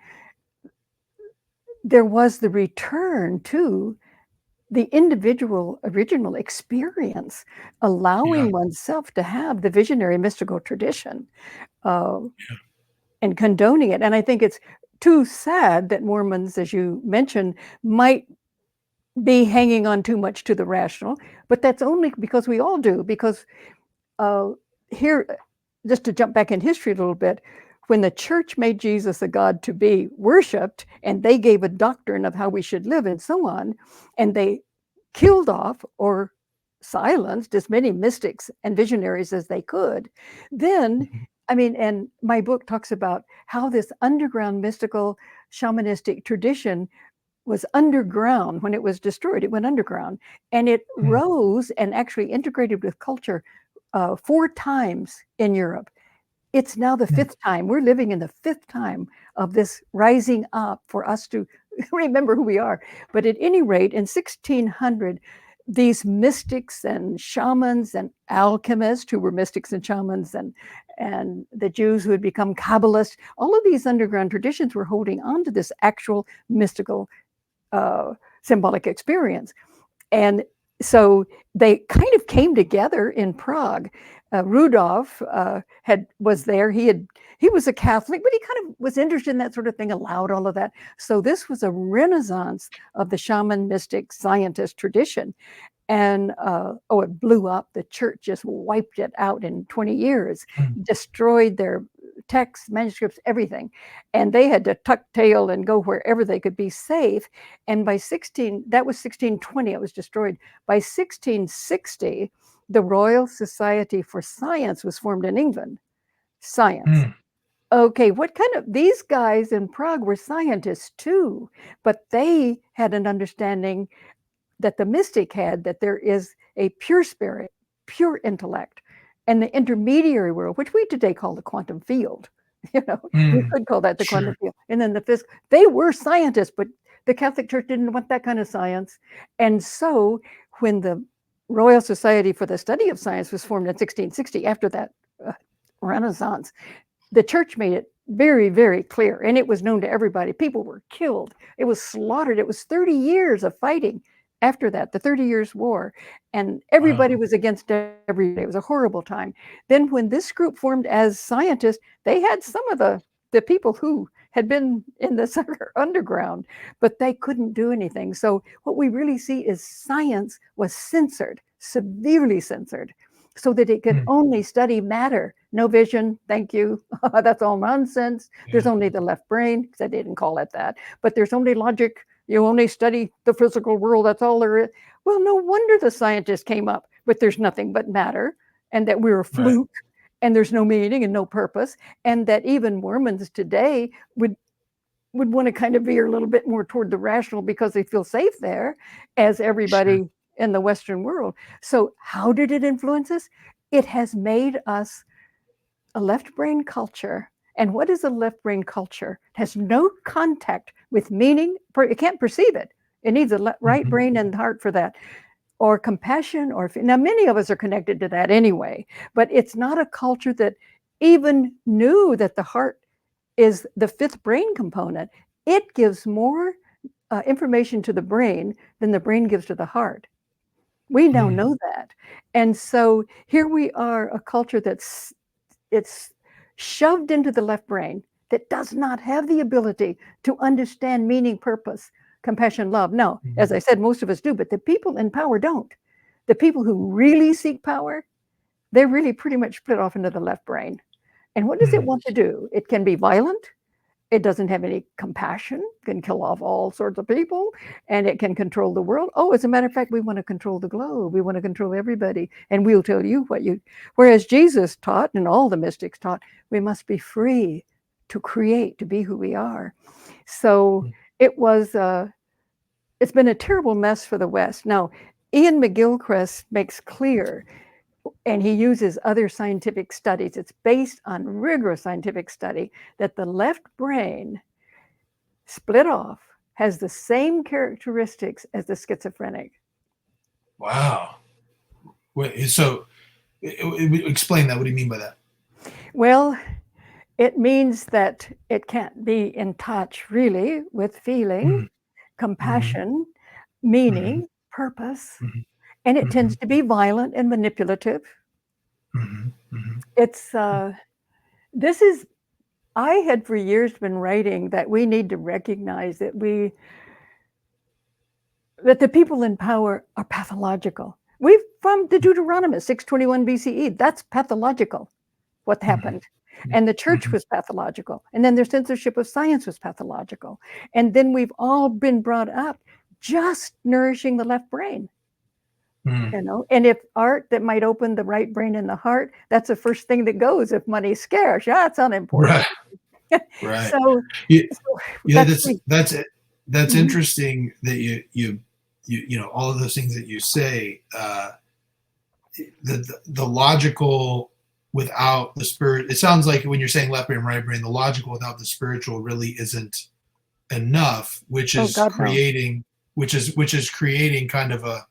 there was the return to the individual original experience, yeah, allowing oneself to have the visionary mystical tradition uh, and condoning it. And I think it's too sad that Mormons, as you mentioned, might be hanging on too much to the rational, but that's only because we all do. Because uh, here, just to jump back in history a little bit, when the church made Jesus a god to be worshipped, and they gave a doctrine of how we should live and so on, and they killed off or silenced as many mystics and visionaries as they could, then, Mhm. I mean, and my book talks about how this underground mystical shamanistic tradition was underground when it was destroyed. It went underground and it Mm. rose and actually integrated with culture 4 times in Europe. It's now the Mm. 5th time. We're living in the 5th time of this rising up for us to remember who we are. But at any rate, in 1600, these mystics and shamans and alchemists who were mystics and shamans and the Jews who had become Kabbalists, all of these underground traditions were holding on to this actual mystical symbolic experience. And so they kind of came together in Prague. Rudolph was there. He was a Catholic, but he kind of was interested in that sort of thing, allowed all of that. So this was a renaissance of the shaman, mystic, scientist tradition. And it blew up. The church just wiped it out in 20 years, Mm. destroyed their texts, manuscripts, everything. And they had to tuck tail and go wherever they could be safe. And that was 1620, it was destroyed. By 1660, the Royal Society for Science was formed in England. Science. Mm. Okay, these guys in Prague were scientists too, but they had an understanding that the mystic had, that there is a pure spirit, pure intellect, and the intermediary world, which we today call the quantum field. You Mm. could call that the quantum Sure. field. And then the physical, they were scientists, but the Catholic Church didn't want that kind of science. And so when the Royal Society for the Study of Science was formed in 1660, after that Renaissance, the church made it very, very clear, and it was known to everybody. People were killed. It was slaughtered. It was 30 years of fighting after that, the 30 Years' War, and everybody Wow. was against everybody. It was a horrible time. Then when this group formed as scientists, they had some of the people who had been in the underground, but they couldn't do anything. So what we really see is science was censored, severely censored, so that it could Mm. only study matter. No vision, thank you. That's all nonsense. There's Yeah. only the left brain, because I didn't call it that. But there's only logic. You only study the physical world. That's all there is. Well, no wonder the scientists came up with there's nothing but matter, and that we're a Right. fluke, and there's no meaning and no purpose, and that even Mormons today would want to kind of veer a little bit more toward the rational because they feel safe there, as Sure. everybody in the Western world. So how did it influence us? It has made us a left brain culture. And what is a left brain culture? It has no contact with meaning. It can't perceive it. It needs a right Mhm. brain and heart for that, or compassion, or now many of us are connected to that anyway, but it's not a culture that even knew that the heart is the 5th brain component. It gives more information to the brain than the brain gives to the heart. We now Mm. know that. And so here we are, a culture it's shoved into the left brain that does not have the ability to understand meaning, purpose, compassion, love. No, as Mhm. I said, most of us do, but the people in power don't. The people who really seek power, they're really pretty much split off into the left brain. And what does it Mm. want to do? It can be violent. It doesn't have any compassion, can kill off all sorts of people, and it can control the world. Oh, as a matter of fact, we want to control the globe. We want to control everybody, and we'll tell you what you. Whereas Jesus taught, and all the mystics taught, we must be free to create, to be who we are. So Mm. it was. It's been a terrible mess for the West. Now, Ian McGilchrist makes clear, and he uses other scientific studies. It's based on rigorous scientific study that the left brain split off has the same characteristics as the schizophrenic. Wow. Wait, so explain that. What do you mean by that? Well, it means that it can't be in touch really with feeling, Mm. Mhm. compassion, Mhm. meaning, purpose, Mhm. and it tends Mhm. to be violent and manipulative. Mhm. Mhm. It's this is I had for years been writing that we need to recognize that the people in power are pathological. From the Deuteronomist, 621 BCE, that's pathological, what Mhm. happened. And the church Mhm. was pathological. And then their censorship of science was pathological. And then we've all been brought up just nourishing the left brain. Mhm. You know, and if art that might open the right brain and the heart, that's the first thing that goes if money's scarce. Yeah, it's unimportant. Right. Right. So, Yeah, so yeah, that's the that's it. That's mhm. interesting that you know all of those things that you say. The logical without the spirit. It sounds like when you're saying left brain, right brain, the logical without the spiritual really isn't enough, which Oh is God, no. creating which is creating kind of a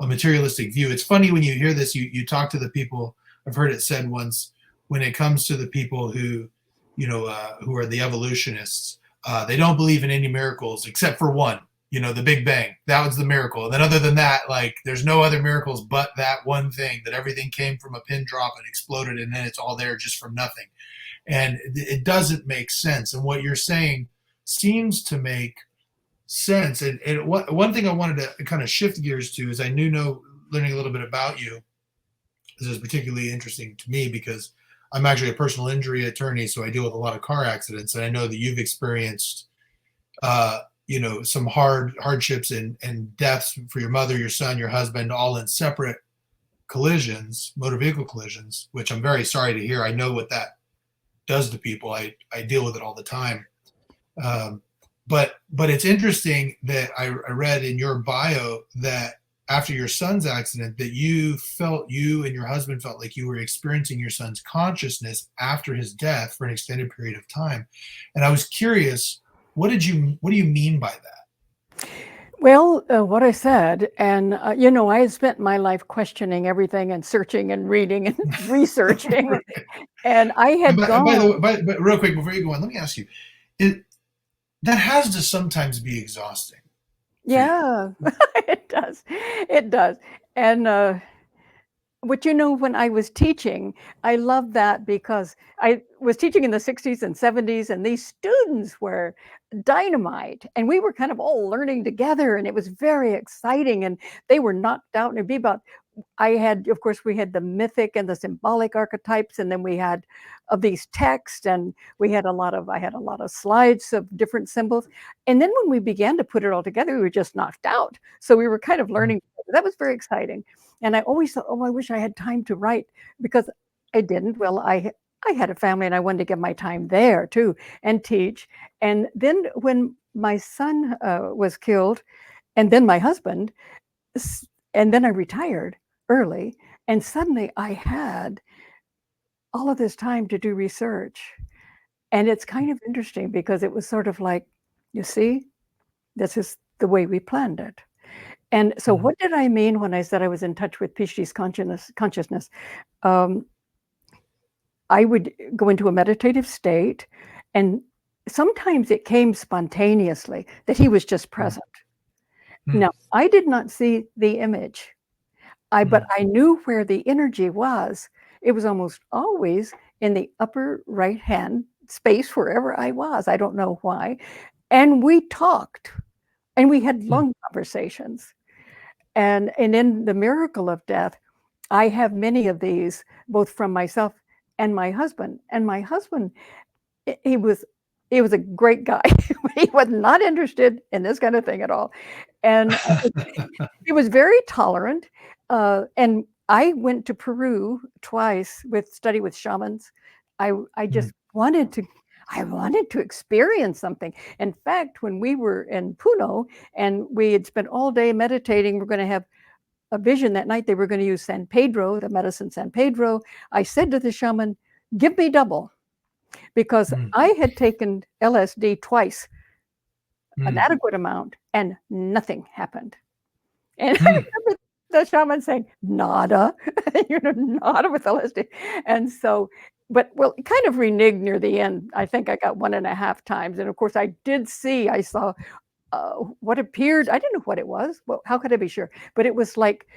materialistic view. It's funny when you hear this, you talk to the people. I've heard it said once, when it comes to the people who who are the evolutionists, they don't believe in any miracles except for one, the Big Bang. That was the miracle. And then other than that, like, there's no other miracles but that one thing, that everything came from a pin drop and exploded and then it's all there just from nothing. And it doesn't make sense. And what you're saying seems to make sense. And one thing I wanted to kind of shift gears to is learning a little bit about you. This is particularly interesting to me because I'm actually a personal injury attorney, so I deal with a lot of car accidents, and I know that you've experienced, some hardships and deaths for your mother, your son, your husband, all in separate collisions, motor vehicle collisions, which I'm very sorry to hear. I know what that does to people. I deal with it all the time. Um, but it's interesting that I read in your bio that after your son's accident, that you and your husband felt like you were experiencing your son's consciousness after his death for an extended period of time. And I was curious, what do you mean by that? Well, what I said, and I had spent my life questioning everything and searching and reading and researching, and I And had by the way, gone. but real quick before you go on, let me ask you, it that has to sometimes be exhausting for you. Yeah, it does, it does, and but when I was teaching, I loved that because I was teaching in the 60s and 70s, and these students were dynamite. And we were kind of all learning together, and it was very exciting. And they were knocked out. And it'd be about, of course, we had the mythic and the symbolic archetypes, and then we had of these texts, and I had a lot of slides of different symbols. And then when we began to put it all together, we were just knocked out. So we were kind of learning. That was very exciting. And I always thought, oh, I wish I had time to write, because I didn't. Well, I had a family and I wanted to give my time there too and teach. And then when my son was killed, and then my husband, and then I retired early, and suddenly I had all of this time to do research. And it's kind of interesting because it was sort of like, you see, this is the way we planned it. And so, Mhm. what did I mean when I said I was in touch with Ph.D.'s consciousness? Um, I would go into a meditative state, and sometimes it came spontaneously that he was just Mhm. present. Mhm. Now, I did not see the image, but Mhm. I knew where the energy was. It was almost always in the upper right hand space, wherever I was. I don't know why. And we talked, and we had Mhm. long conversations. And in the miracle of death, I have many of these, both from myself and my husband. And my husband, he was a great guy. He was not interested in this kind of thing at all. And he was very tolerant. And I went to Peru twice with study with shamans. I Mhm. just I wanted to experience something. In fact, when we were in Puno and we had spent all day meditating, we're going to have a vision that night. They were going to use San Pedro, the medicine San Pedro. I said to the shaman, give me double, because Mhm. I had taken LSD twice, an Mhm. adequate amount, and nothing happened. And I Mhm. remember the shaman saying, nada, nada with LSD. And so, but well, it kind of reneged near the end. I think I got 1.5 times. And of course, I saw what appeared, I didn't know what it was. Well, how could I be sure? But it was like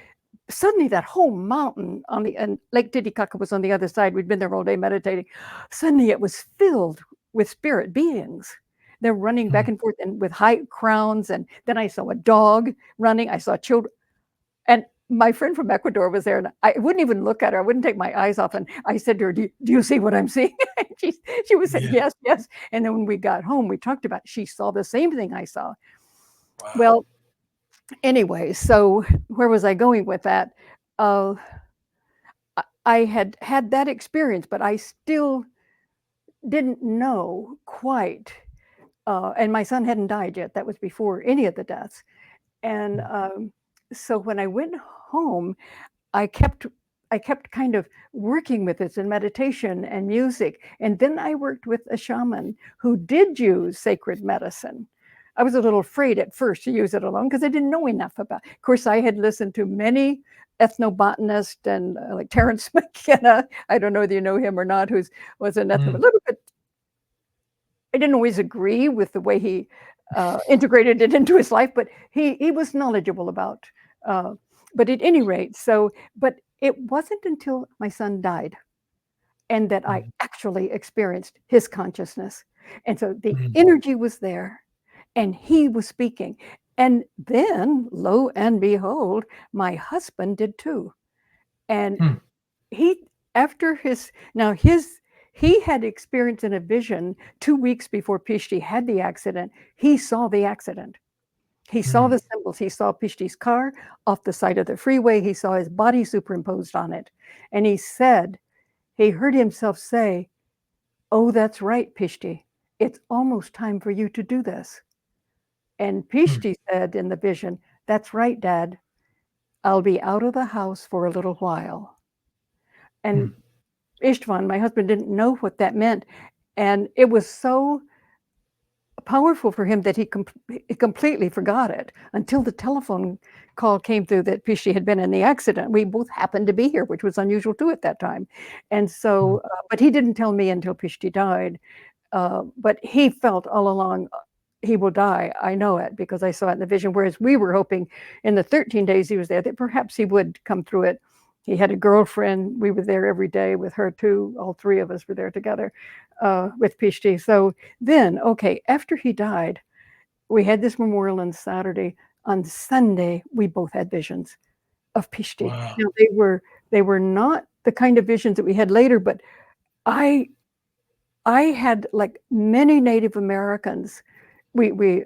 suddenly that whole mountain and Lake Titicaca was on the other side. We'd been there all day meditating. Suddenly it was filled with spirit beings. They're running back Mhm. and forth and with high crowns. And then I saw a dog running. I saw children. And my friend from Ecuador was there, and I wouldn't even look at her. I wouldn't take my eyes off. And I said to her, do you see what I'm seeing? She was saying, Yeah. yes, yes. And then when we got home, we talked about it. She saw the same thing I saw. Wow. Well, anyway, so where was I going with that? I had had that experience, but I still didn't know quite. And my son hadn't died yet. That was before any of the deaths. And so when I went home, I kept kind of working with this in meditation and music. And then I worked with a shaman who did use sacred medicine. I was a little afraid at first to use it alone because I didn't know enough about it. Of course, I had listened to many ethnobotanists and like Terence McKenna. I don't know whether you know him or not, was an a little bit. I didn't always agree with the way he integrated it into his life, but he was knowledgeable about. But at any rate, but it wasn't until my son died and that I actually experienced his consciousness. And so the energy was there and he was speaking. And then, lo and behold, my husband did too. And he, after he had experienced in a vision 2 weeks before Ph.D. had the accident. He saw the accident. He saw the symbols. He saw Ph.D.'s car off the side of the freeway. He saw his body superimposed on it. And he heard himself say, "Oh, that's right, Ph.D. It's almost time for you to do this." And Ph.D. said in the vision, "That's right, Dad. I'll be out of the house for a little while." And Istvan, my husband, didn't know what that meant. And it was so powerful for him that he completely forgot it until the telephone call came through that Ph.D. had been in the accident. We both happened to be here, which was unusual too at that time. And so, but he didn't tell me until Ph.D. died. But he felt all along, he will die. I know it because I saw it in the vision. Whereas we were hoping in the 13 days he was there that perhaps he would come through it. He had a girlfriend. We were there every day with her too. All three of us were there together with Ph.D. So then, okay, after he died, we had this memorial on Saturday. On Sunday, we both had visions of Ph.D. Wow. Now they were not the kind of visions that we had later, but I had, like many Native Americans, we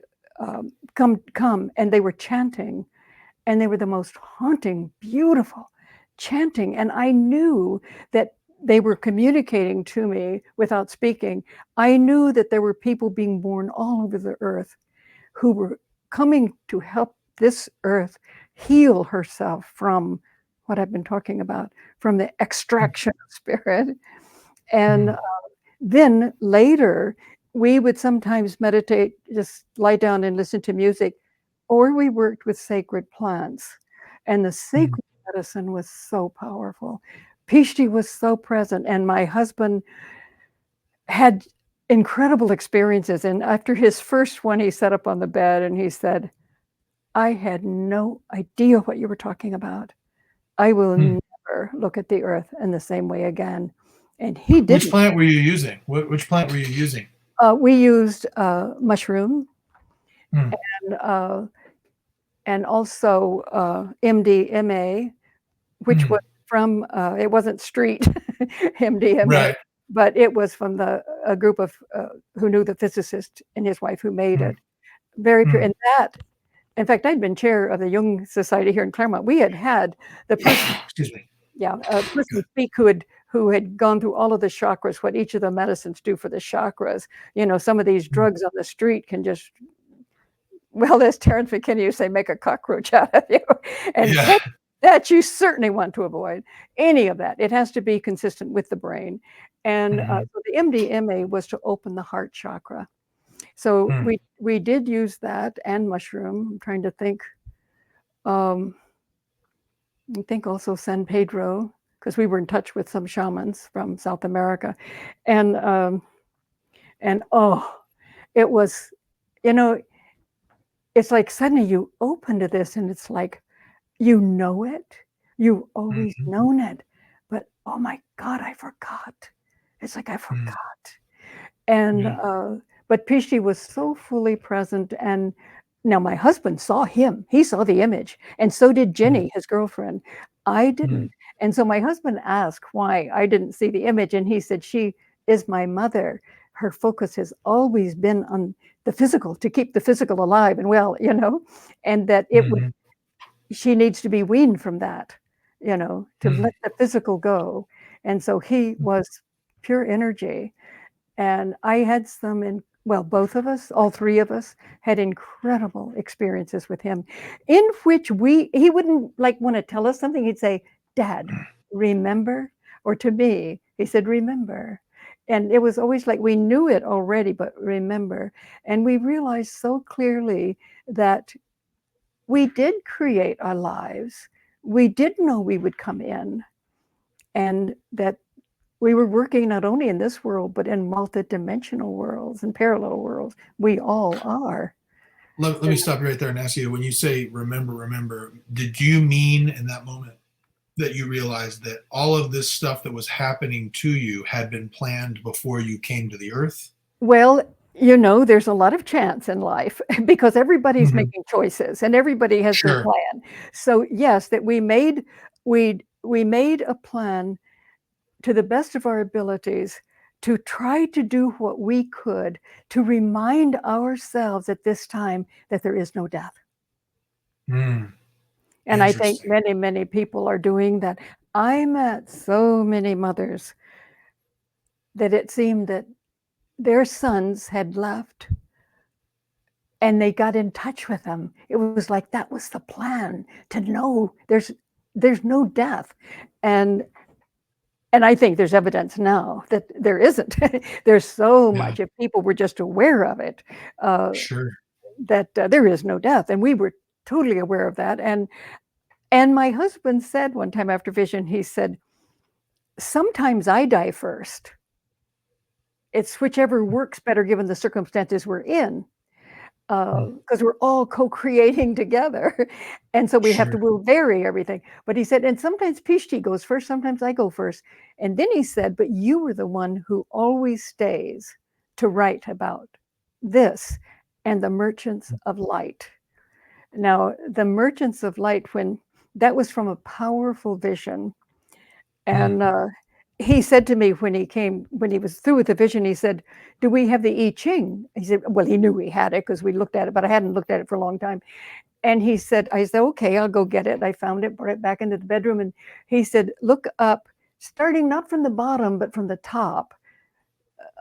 come and they were chanting, and they were the most haunting, beautiful chanting. And I knew that they were communicating to me without speaking. I knew that there were people being born all over the earth who were coming to help this earth heal herself from what I've been talking about, from the extraction of spirit. And then later, we would sometimes meditate, just lie down and listen to music, or we worked with sacred plants. And the sacred medicine was so powerful. Ph.D. was so present, and my husband had incredible experiences. And after his first one, he sat up on the bed and he said, "I had no idea what you were talking about. I will never look at the earth in the same way again." And he did. Which plant were you using? Which plant were you using? We used mushroom and also MDMA, which was from, it wasn't street MDMA, right. but it was from a group of who knew the physicist and his wife who made it. Very pure. And that, in fact, I'd been chair of the Jung Society here in Claremont. We had the person, excuse me. Yeah, a person speak who had gone through all of the chakras, what each of the medicines do for the chakras. You know, some of these drugs on the street can just, well, as Terence McKenna used to say, make a cockroach out of you. And that you certainly want to avoid any of that. It has to be consistent with the brain. And so the MDMA was to open the heart chakra. So we did use that and mushroom. I'm trying to think. I think also San Pedro, because we were in touch with some shamans from South America. And it was, you know, it's like suddenly you open to this and it's like, you know it. You've always known it. But oh my God, I forgot. It's like I forgot. And but Ph.D. was so fully present, and Now, my husband saw him. He saw the image, and so did Mm, Jenny, his girlfriend. I mm, didn't. And so my husband asked why I didn't see the image, and he said, "She is my mother. Her focus has always been on the physical, to keep the physical alive and well, and that it would mhm, she needs to be weaned from that, to mm, let the physical go." And so he mm, was pure energy. And I had well, both of us, all three of us, had incredible experiences with him, in which he wouldn't like want to tell us something. He'd say, "Dad, remember?" Or to me, he said, "Remember." And it was always like we knew it already, but remember. And we realized so clearly that we did create our lives. We did know we would come in, and that we were working not only in this world, but in multidimensional worlds and parallel worlds. We all are. let me stop you right there and ask you, when you say remember, did you mean in that moment that you realized that all of this stuff that was happening to you had been planned before you came to the earth? Well, there's a lot of chance in life because everybody's Hmm. making choices and everybody has their Sure. plan. So yes, that we made a plan to the best of our abilities to try to do what we could to remind ourselves at this time that there is no death. Mm, And I think interesting. many, many people are doing that. I met so many mothers that it seemed that their sons had left and they got in touch with them. It was like that was the plan, to know there's no death. And and I think there's evidence now that there isn't. There's so Yeah, much, if people were just aware of it, uh, sure. that there is no death, and we were totally aware of that. And my husband said one time after vision, he said, "Sometimes I die first. It's whichever works better given the circumstances we're in, Mm, because we're all co-creating together, and so sure. we'll vary everything." But he said, "And sometimes Ph.D. goes first, sometimes I go first." And then he said, "But you were the one who always stays to write about this and the merchants of light." Now, the merchants of light, when that was from a powerful vision. Mm, And he said to me when he was through with the vision, he said, "Do we have the I Ching?" He said, well, he knew we had it because we looked at it, but I hadn't looked at it for a long time. And I said, "Okay, I'll go get it." I found it, brought it back into the bedroom. And he said, "Look up, starting not from the bottom, but from the top,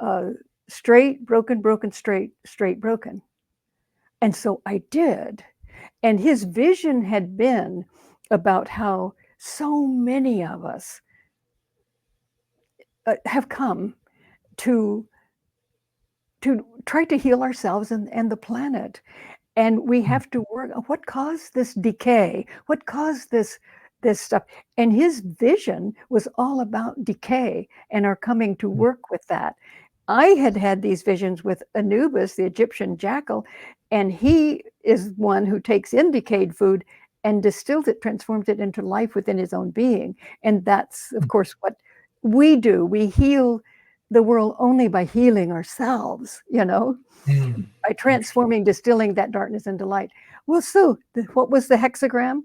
uh, straight, broken, broken, straight, straight, broken." And so I did. And his vision had been about how so many of us have come to try to heal ourselves and the planet. And we mm, have to work on what caused this decay, what caused this stuff. And his vision was all about decay and our coming to mm, work with that. I had had these visions with Anubis, the Egyptian jackal, and he is one who takes in decayed food and distills it, transforms it into life within his own being. And that's, of mm, course, what we do. We heal the world only by healing ourselves, mm. by Interesting. transforming, distilling that darkness into light. Well, so what was the hexagram?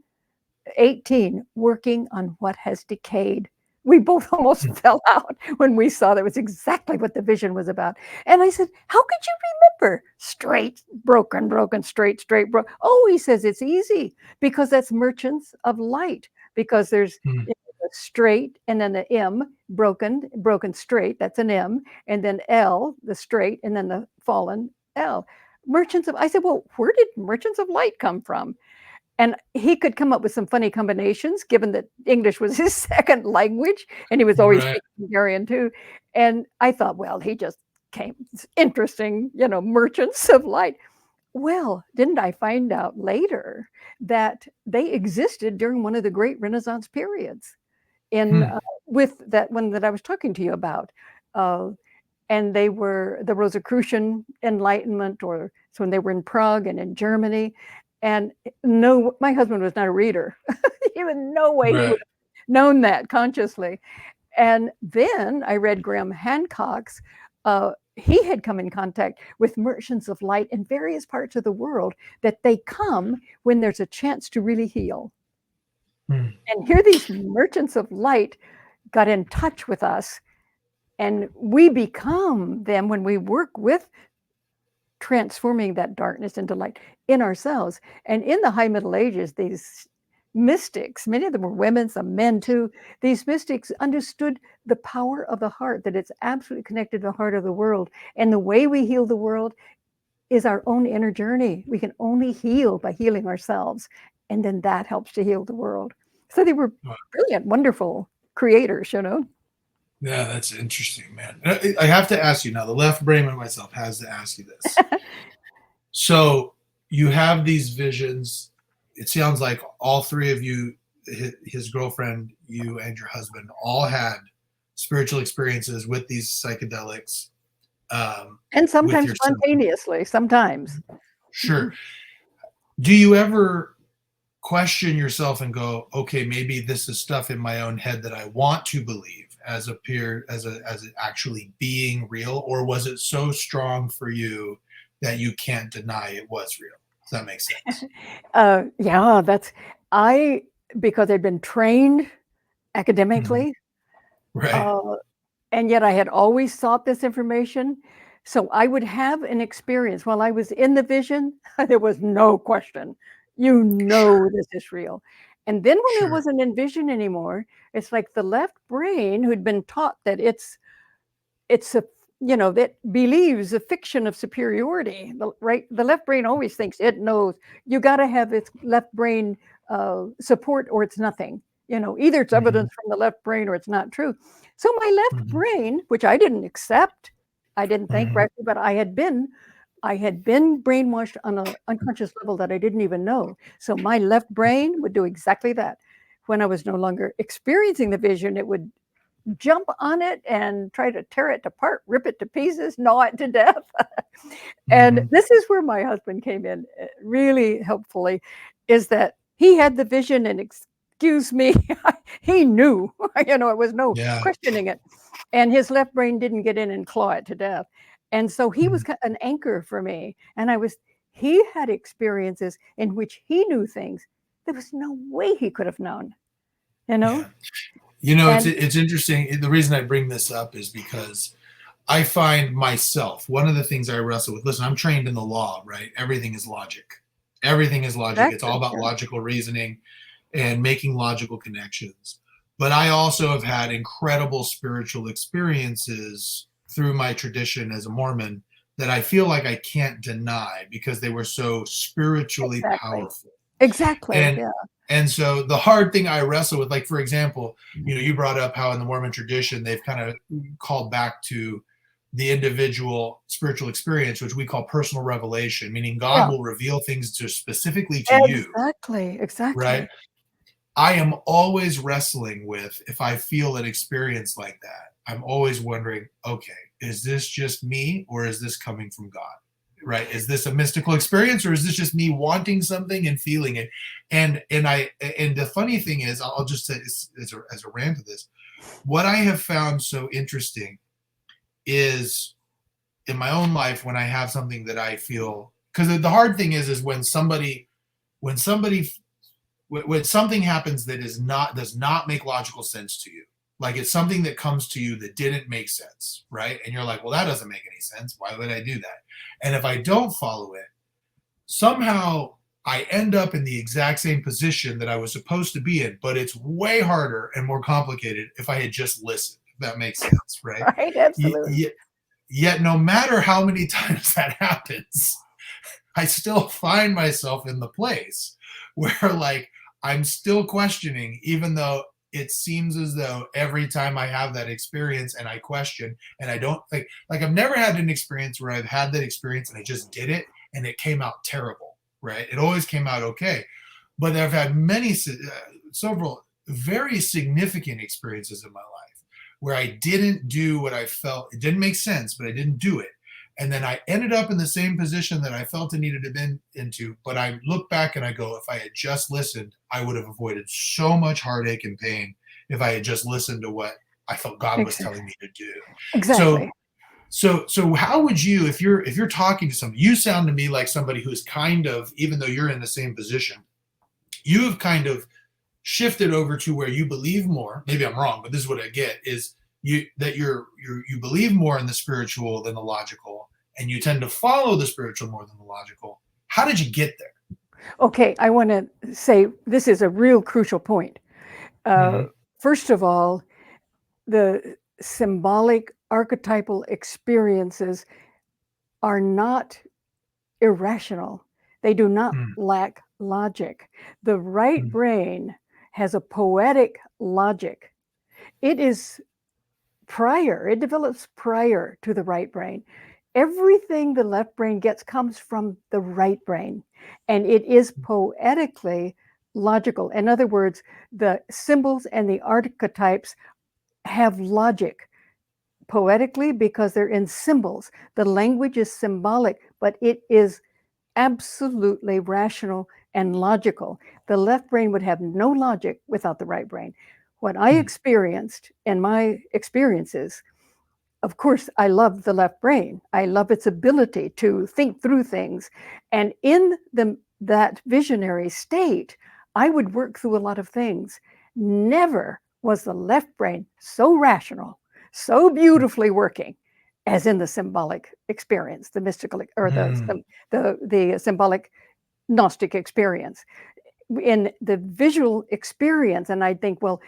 18, working on what has decayed. We both almost Mm, fell out when we saw that was exactly what the vision was about. And I said, "How could you remember? Straight, broken, broken, straight, straight, broken." Oh, he says, "It's easy because that's merchants of light, because there's mm, the straight and then the M, broken, broken, straight, that's an M, and then L, the straight, and then the fallen L. Merchants of, I said, "Well, where did merchants of light come from?" And he could come up with some funny combinations, given that English was his second language, and he was always right. speaking Hungarian too. And I thought, well, he just came, it's interesting, merchants of light. Well, didn't I find out later that they existed during one of the great Renaissance periods in Hmm. with that one that I was talking to you about. Uh, and they were the Rosicrucian Enlightenment, or so when they were in Prague and in Germany. And no, my husband was not a reader. Even no way he Right. would have known that consciously. And then I read Graham Hancock's he had come in contact with merchants of light in various parts of the world, that they come when there's a chance to really heal. And here these merchants of light got in touch with us, and we become them when we work with transforming that darkness into light in ourselves. And in the High Middle Ages, these mystics, many of them were women, some men too, these mystics understood the power of the heart, that it's absolutely connected to the heart of the world. And the way we heal the world is our own inner journey. We can only heal by healing ourselves. And then that helps to heal the world. So they were brilliant, wonderful creators, you know. Yeah, that's interesting, man. I have to ask you now, the left brain and myself has to ask you this. So you have these visions. It sounds like all three of you, his girlfriend, you and your husband, all had spiritual experiences with these psychedelics. And sometimes spontaneously, sometimes. Sure. Do you ever question yourself and go, okay, maybe this is stuff in my own head that I want to believe as it actually being real, or was it so strong for you that you can't deny it was real? Does that make sense? Yeah, because I'd been trained academically, right? And yet I had always sought this information. So I would have an experience while I was in the vision. There was no question, this is real. And then when it wasn't in vision anymore, it's like the left brain, who'd been taught that it's a, that believes a fiction of superiority, right? The left brain always thinks it knows. You got to have its left brain support, or it's nothing. Either it's evidence from the left brain or it's not true. So my left brain, which I didn't accept, I didn't think correctly, but I had been brainwashed on an unconscious level that I didn't even know. So my left brain would do exactly that. When I was no longer experiencing the vision, it would jump on it and try to tear it apart, rip it to pieces, gnaw it to death. And this is where my husband came in really helpfully, is that he had the vision, and excuse me, he knew, it was no questioning it. And his left brain didn't get in and claw it to death. And so he was an anchor for me. And he had experiences in which he knew things there was no way he could have known, Yeah. It's interesting. The reason I bring this up is because I find myself, one of the things I wrestle with, listen, I'm trained in the law, right? Everything is logic. Everything is logic. Exactly. It's all about logical reasoning and making logical connections. But I also have had incredible spiritual experiences through my tradition as a Mormon that I feel like I can't deny because they were so spiritually powerful. Exactly. And so the hard thing I wrestle with, like, for example, you brought up how in the Mormon tradition, they've kind of called back to the individual spiritual experience, which we call personal revelation, meaning God will reveal things specifically to you. Exactly. Right. I am always wrestling with, if I feel an experience like that, I'm always wondering, okay, is this just me, or is this coming from God? Right? Is this a mystical experience, or is this just me wanting something and feeling it? And the funny thing is, I'll just say as a rant of this, what I have found so interesting is in my own life, when I have something that I feel, because the hard thing is when something happens that does not make logical sense to you. Like, it's something that comes to you that didn't make sense, right? And you're like, well, that doesn't make any sense. Why would I do that? And if I don't follow it, somehow I end up in the exact same position that I was supposed to be in, but it's way harder and more complicated if I had just listened, if that makes sense, right? Right, absolutely. Yet no matter how many times that happens, I still find myself in the place where, like, I'm still questioning, even though it seems as though every time I have that experience and I question, and I don't like I've never had an experience where I've had that experience and I just did it and it came out terrible, right? It always came out okay. But I've had several very significant experiences in my life where I didn't do what I felt. It didn't make sense, but I didn't do it. And then I ended up in the same position that I felt I needed to be into. But I look back and I go, if I had just listened, I would have avoided so much heartache and pain if I had just listened to what I felt God was telling me to do. Exactly. So how would you, if you're talking to somebody, you sound to me like somebody who's kind of, even though you're in the same position, you have kind of shifted over to where you believe more. Maybe I'm wrong, but this is what I get is you believe more in the spiritual than the logical, and you tend to follow the spiritual more than the logical. How did you get there? Okay, I want to say this is a real crucial point. Mm-hmm. First of all, the symbolic archetypal experiences are not irrational. They do not lack logic. The right brain has a poetic logic. It is it develops prior to the right brain. Everything the left brain gets comes from the right brain, and it is poetically logical. In other words, the symbols and the archetypes have logic poetically because they're in symbols. The language is symbolic, but it is absolutely rational and logical. The left brain would have no logic without the right brain. What I experienced in my experiences, of course, I love the left brain. I love its ability to think through things. And in that visionary state, I would work through a lot of things. Never was the left brain so rational, so beautifully working as in the symbolic experience, the mystical or the symbolic Gnostic experience. In the visual experience, and I'd think, well,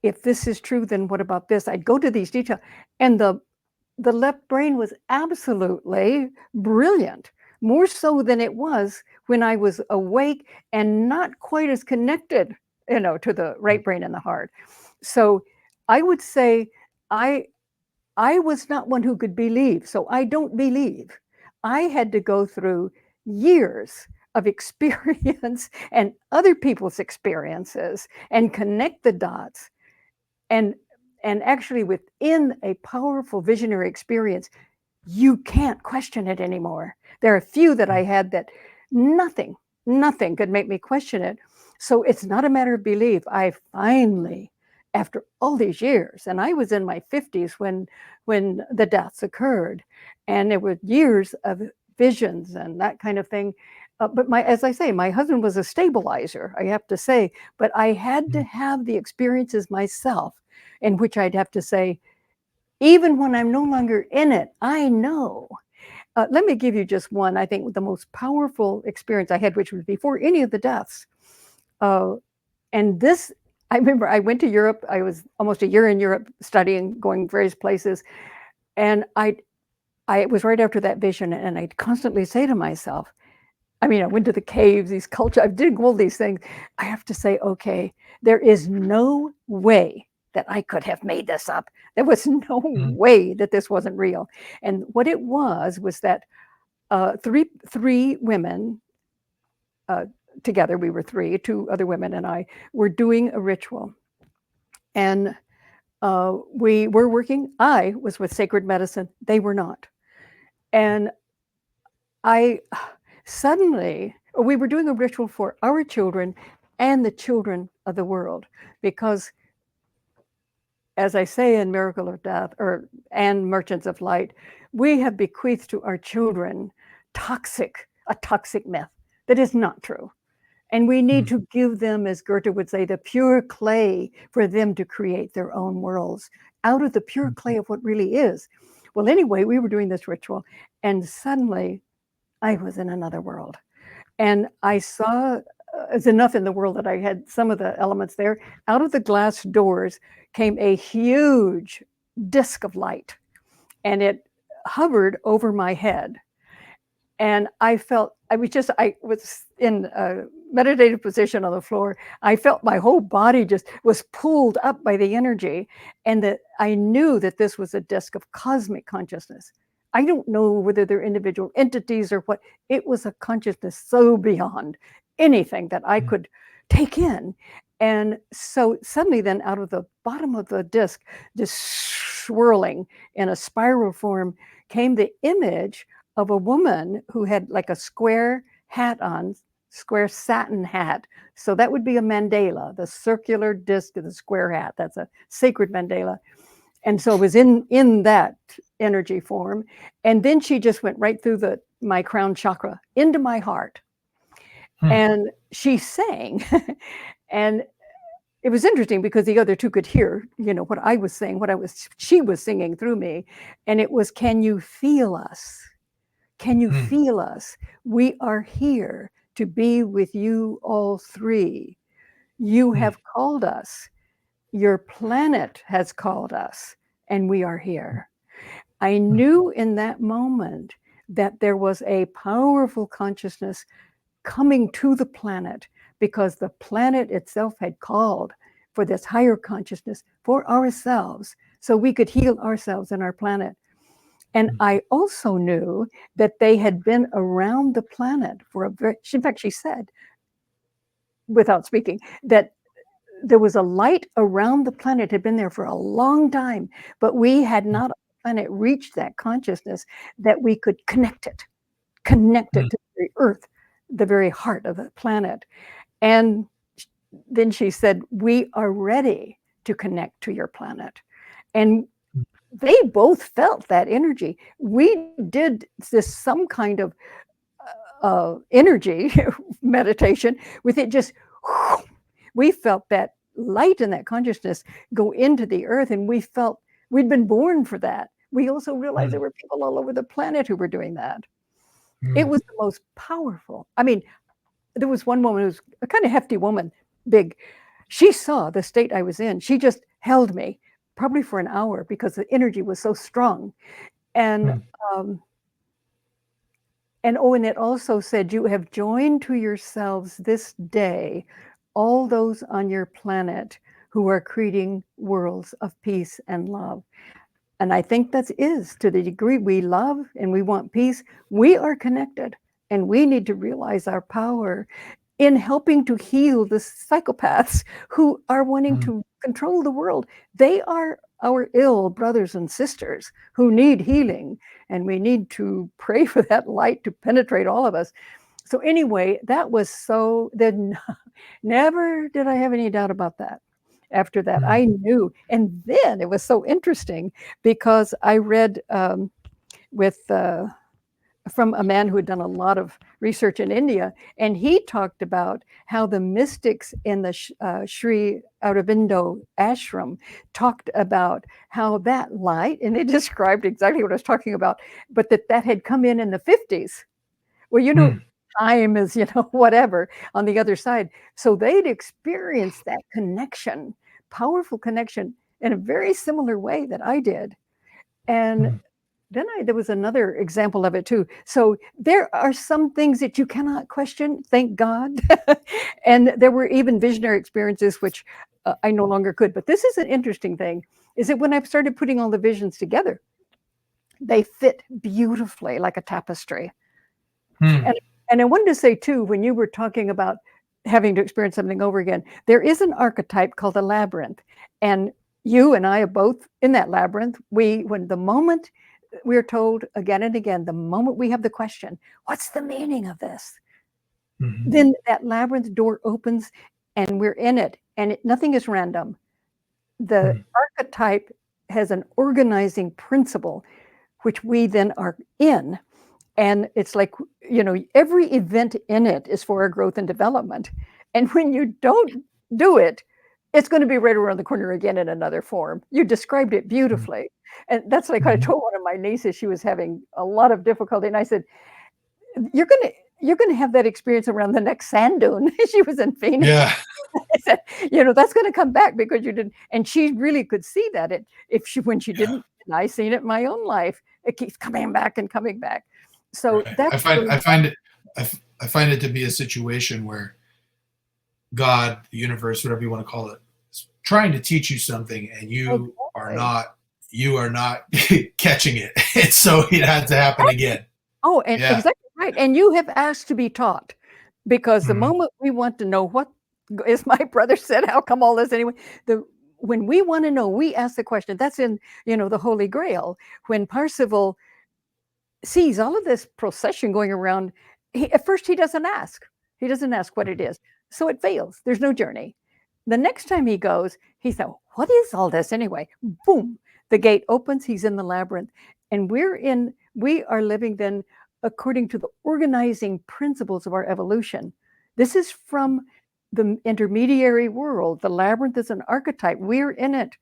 if this is true, then what about this? I'd go to these details, and the left brain was absolutely brilliant, more so than it was when I was awake and not quite as connected, to the right brain and the heart. So I would say I was not one who could believe, so I don't believe. I had to go through years of experience and other people's experiences and connect the dots. And actually within a powerful visionary experience, you can't question it anymore. There are a few that I had that nothing could make me question it. So it's not a matter of belief. I finally, after all these years, and I was in my 50s when the deaths occurred, and there were years of visions and that kind of thing. But as I say, my husband was a stabilizer, I have to say, but I had to have the experiences myself in which I'd have to say, even when I'm no longer in it, I know. Let me give you just one, I think the most powerful experience I had, which was before any of the deaths. And this, I remember I went to Europe. I was almost a year in Europe studying, going various places. And I was right after that vision, and I'd constantly say to myself, I mean, I went to the caves, these cultures, I did all these things. I have to say, okay, there is no way that I could have made this up. There was no way that this wasn't real. And what it was that three women together, we were three, two other women and I were doing a ritual. And we were working, I was with sacred medicine, they were not. And suddenly, we were doing a ritual for our children and the children of the world, because as I say in Miracle of Death and Merchants of Light, we have bequeathed to our children a toxic myth that is not true. And we need to give them, as Goethe would say, the pure clay for them to create their own worlds out of the pure clay of what really is. Well, anyway, we were doing this ritual, and suddenly I was in another world. And I saw it's enough in the world that I had some of the elements there. Out of the glass doors came a huge disc of light, and it hovered over my head. And I was in a meditative position on the floor. I felt my whole body just was pulled up by the energy, and that I knew that this was a disc of cosmic consciousness. I don't know whether they're individual entities or what. It was a consciousness so beyond anything that I could take in. And so suddenly then out of the bottom of the disc, just swirling in a spiral form, came the image of a woman who had like a square hat on, square satin hat. So that would be a mandala, the circular disc of the square hat. That's a sacred mandala. And so it was in that energy form. And then she just went right through my crown chakra into my heart. And she sang. And it was interesting because the other two could hear, what I was saying, she was singing through me. And it was, can you feel us? Can you feel us? We are here to be with you all three. You have called us. Your planet has called us, and we are here. I knew in that moment that there was a powerful consciousness coming to the planet because the planet itself had called for this higher consciousness for ourselves so we could heal ourselves and our planet. And I also knew that they had been around the planet for in fact, she said, without speaking, that there was a light around the planet, had been there for a long time, but we had not on the planet reached that consciousness that we could connect it to the very earth, the very heart of the planet. And then she said, we are ready to connect to your planet. And they both felt that energy. We did some kind of energy meditation with it just, we felt that light and that consciousness go into the earth, and we felt we'd been born for that. We also realized there were people all over the planet who were doing that. It was the most powerful. I mean, there was one woman who was a kind of hefty woman, big. She saw the state I was in. She just held me probably for an hour because the energy was so strong. And and it also said, you have joined to yourselves this day all those on your planet who are creating worlds of peace and love. And I think that is, to the degree we love and we want peace, we are connected, and we need to realize our power in helping to heal the psychopaths who are wanting to control the world. They are our ill brothers and sisters who need healing, and we need to pray for that light to penetrate all of us. So anyway, that was so, then never did I have any doubt about that. After that, I knew. And then it was so interesting because I read from a man who had done a lot of research in India, and he talked about how the mystics in the Sri Aurobindo ashram talked about how that light, and they described exactly what I was talking about, but that had come in the 50s. Well, time is, whatever on the other side. So they'd experienced that connection, powerful connection, in a very similar way that I did. And then there was another example of it too. So there are some things that you cannot question, thank God. And there were even visionary experiences, which I no longer could. But this is an interesting thing, is that when I started putting all the visions together, they fit beautifully like a tapestry. And I wanted to say too, when you were talking about having to experience something over again, there is an archetype called a labyrinth. And you and I are both in that labyrinth. When the moment we're told again and again, the moment we have the question, what's the meaning of this? Then that labyrinth door opens and we're in it, and nothing is random. The archetype has an organizing principle, which we then are in. And it's like, every event in it is for our growth and development. And when you don't do it, it's going to be right around the corner again in another form. You described it beautifully. And that's like I told one of my nieces, she was having a lot of difficulty. And I said, you're going to have that experience around the next sand dune. She was in Phoenix. Yeah. I said, that's going to come back because you didn't. And she really could see that when she didn't, and I seen it in my own life, it keeps coming back and coming back. So that's I find it to be a situation where God, the universe, whatever you want to call it, is trying to teach you something, and you are not catching it. And so it had to happen again. Oh, and exactly right. And you have asked to be taught, because the moment we want to know what, as my brother said, how come all this anyway? When we want to know, we ask the question. That's in, the Holy Grail. When Parsifal sees all of this procession going around, at first he doesn't ask. He doesn't ask what it is. So it fails. There's no journey. The next time he goes, he said, what is all this anyway? Boom. the gate opens, he's in the labyrinth. And we are living then according to the organizing principles of our evolution. This is from the intermediary world. The labyrinth is an archetype. We're in it.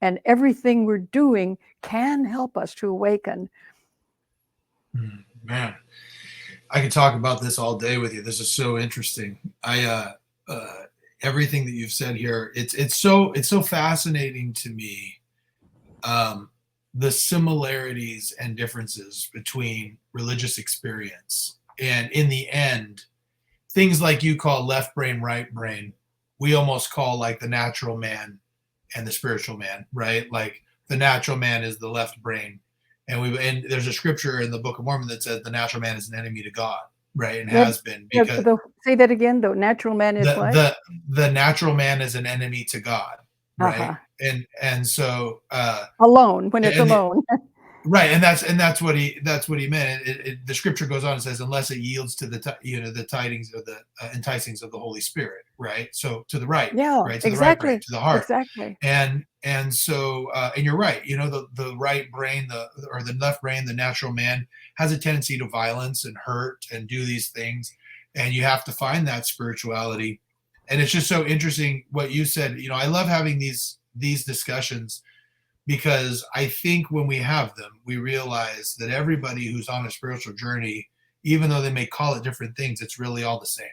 And everything we're doing can help us to awaken. Man, I could talk about this all day with you. This is so interesting. Everything that you've said here, it's so fascinating to me. The similarities and differences between religious experience, and in the end, things like you call left brain, right brain, we almost call like the natural man and the spiritual man, right? Like the natural man is the left brain, and there's a scripture in the Book of Mormon that says the natural man is an enemy to God, right? And has been, because Say that again, though. Natural man is what? The natural man is an enemy to God, right? And so alone, when it's alone. Right, and that's what he meant. The scripture goes on and says, unless it yields to the tidings of the enticings of the Holy Spirit, right? So to the right, right, to exactly, the right brain, to the heart, exactly. And so and you're right. The right brain, or the left brain, the natural man, has a tendency to violence and hurt and do these things, and you have to find that spirituality. And it's just so interesting what you said. I love having these discussions, because I think when we have them, we realize that everybody who's on a spiritual journey, even though they may call it different things, it's really all the same.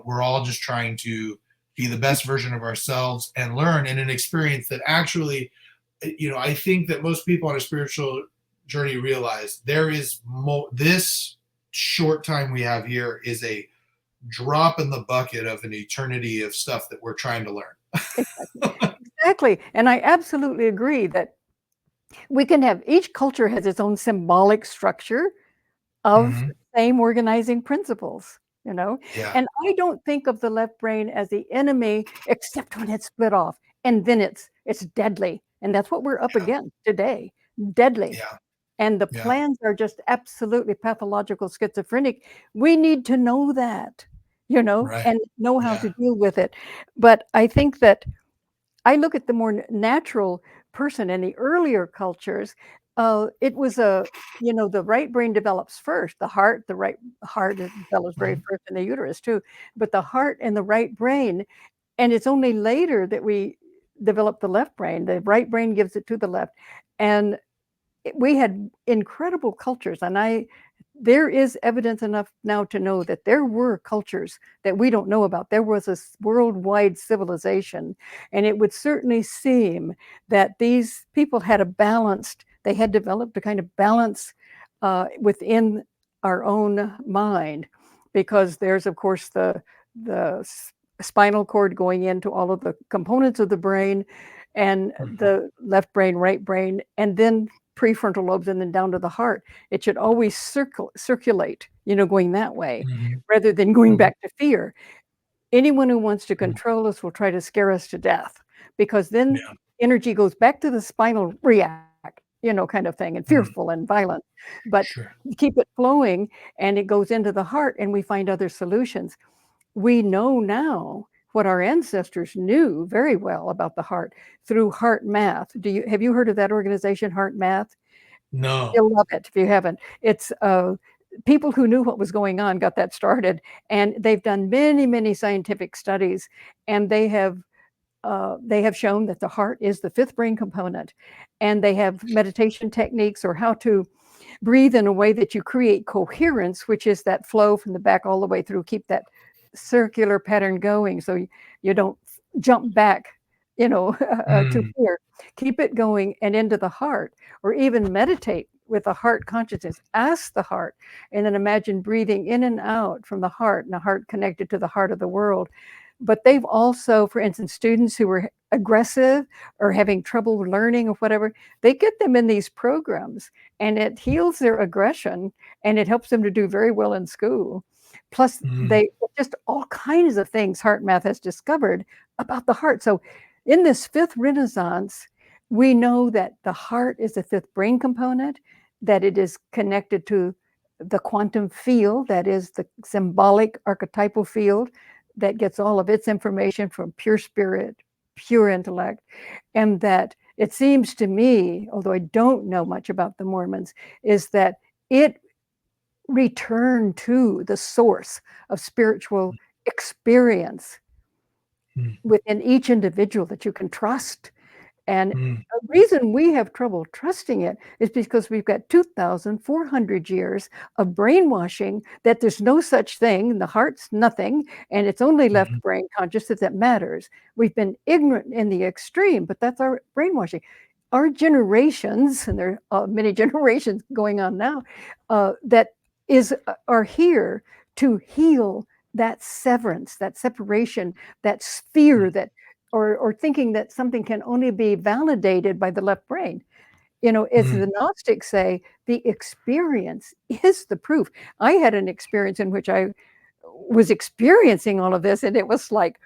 We're all just trying to be the best version of ourselves and learn in an experience that actually, I think that most people on a spiritual journey realize there is this short time we have here is a drop in the bucket of an eternity of stuff that we're trying to learn. Exactly. And I absolutely agree that we can have, each culture has its own symbolic structure of same organizing principles, Yeah. And I don't think of the left brain as the enemy, except when it's split off, and then it's deadly. And that's what we're up against today, deadly. Yeah. And the plans are just absolutely pathological, schizophrenic. We need to know that, Right. and know how to deal with it. But I think that I look at the more natural person in the earlier cultures. It was the right brain develops first. The right heart develops very first in the uterus too. But the heart and the right brain, and it's only later that we develop the left brain. The right brain gives it to the left, and we had incredible cultures. And there is evidence enough now to know that there were cultures that we don't know about. There was a worldwide civilization, and it would certainly seem that these people had they had developed a kind of balance within our own mind, because there's, of course, the spinal cord going into all of the components of the brain, and the left brain, right brain, and then prefrontal lobes, and then down to the heart. It should always circulate, going that way, rather than going back to fear. Anyone who wants to control us will try to scare us to death, because then energy goes back to the spinal react, kind of thing, and fearful and violent. But keep it flowing, and it goes into the heart, and we find other solutions. We know now what our ancestors knew very well about the heart through heart math. Have you heard of that organization, Heart Math? No. You'll love it if you haven't. It's people who knew what was going on got that started, and they've done many, many scientific studies, and they have shown that the heart is the fifth brain component, and they have meditation techniques, or how to breathe in a way that you create coherence, which is that flow from the back all the way through. Keep that circular pattern going, so you don't jump back, to fear. Keep it going and into the heart, or even meditate with the heart consciousness. Ask the heart, and then imagine breathing in and out from the heart, and the heart connected to the heart of the world. But they've also, for instance, students who were aggressive or having trouble learning or whatever, they get them in these programs, and it heals their aggression, and it helps them to do very well in school. Plus, they just all kinds of things Heart Math has discovered about the heart. So in this fifth renaissance, we know that the heart is the fifth brain component, that it is connected to the quantum field, that is the symbolic archetypal field that gets all of its information from pure spirit, pure intellect, and that it seems to me, although I don't know much about the Mormons, is that it returned to the source of spiritual experience Mm. within each individual that you can trust. And Mm. the reason we have trouble trusting it is because we've got 2,400 years of brainwashing that there's no such thing, the heart's nothing, and it's only left Mhm. brain conscious that matters. We've been ignorant in the extreme, but that's our brainwashing. Our generations, and there are many generations going on now, that are here to heal that severance, that separation, that sphere, that or thinking that something can only be validated by the left brain. You know, as Mm. the Gnostics say, the experience is the proof. I had an experience in which I was experiencing all of this, and it was like,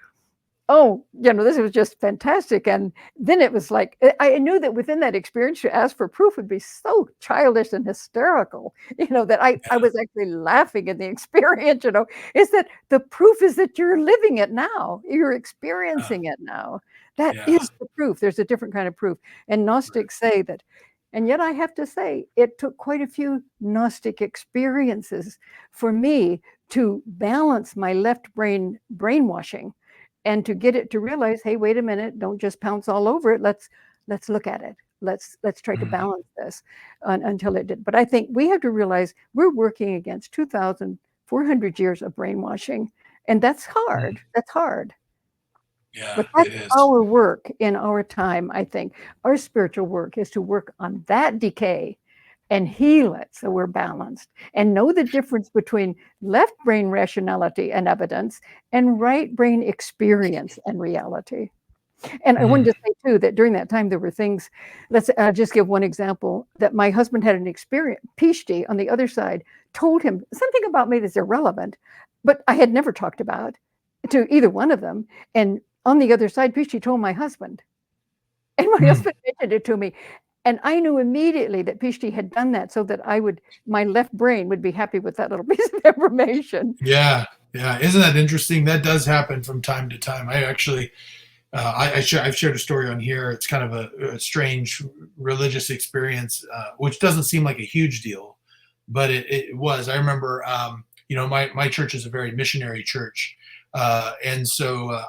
oh, you know, this was just fantastic. And then it was like, I knew that within that experience, to ask for proof would be so childish and hysterical, you know, that I was actually laughing in the experience, you know, is that the proof is that you're living it now. You're Yeah. experiencing it now. That Yeah. is the proof. There's a different kind of proof. And Gnostics say that. And yet I have to say, it took quite a few Gnostic experiences for me to balance my left brain brainwashing and to get it to realize, hey, wait a minute, don't just pounce all over it. Let's look at it. Let's try to Mm. balance this until it did. But I think we have to realize we're working against 2,400 years of brainwashing, and that's hard. Mm. That's hard. Yeah, But it that's is. our work in our time, I think. Our spiritual work is to work on that decay and heal it so we're balanced and know the difference between left brain rationality and evidence and right brain experience and reality. And I wanted Mm. to say too that during that time there were things. Let's just give one example that my husband had an experience. Ph.D. on the other side told him something about me that's irrelevant, but I had never talked about to either one of them. And on the other side, Ph.D. told my husband, and my Mm. husband mentioned it to me. And I knew immediately that Ph.D. had done that so that my left brain would be happy with that little piece of information. Yeah. Yeah. Isn't that interesting? That does happen from time to time. I actually, I've shared a story on here. It's kind of a strange religious experience, which doesn't seem like a huge deal, but it was. I remember, you know, my church is a very missionary church. And so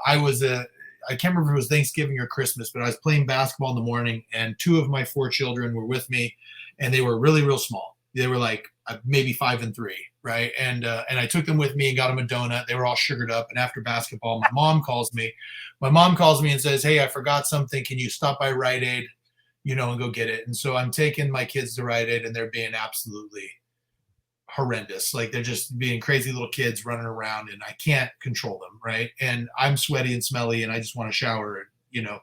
I can't remember if it was Thanksgiving or Christmas, but I was playing basketball in the morning, and two of my four children were with me, and they were really, real small. They were like maybe 5 and 3, right? And I took them with me and got them a donut. They were all sugared up. And after basketball, my mom calls me. My mom calls me and says, "Hey, I forgot something. Can you stop by Rite Aid, you know, and go get it?" And so I'm taking my kids to Rite Aid, and they're being absolutely horrendous. Like they're just being crazy little kids running around, and I can't control them, right? And I'm sweaty and smelly, and I just want to shower, you know.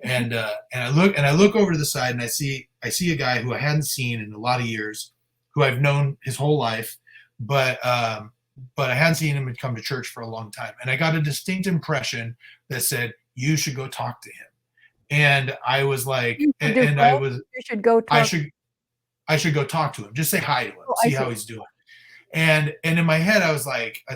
And I look over to the side, and I see a guy who I hadn't seen in a lot of years, who I've known his whole life, but I hadn't seen him come to church for a long time. And I got a distinct impression that said, "You should go talk to him." And I was like, You should do and I what? was, You should go I talk. should, I should go talk to him. Just say hi to him, Oh, I see how see. he's doing. And in my head, I was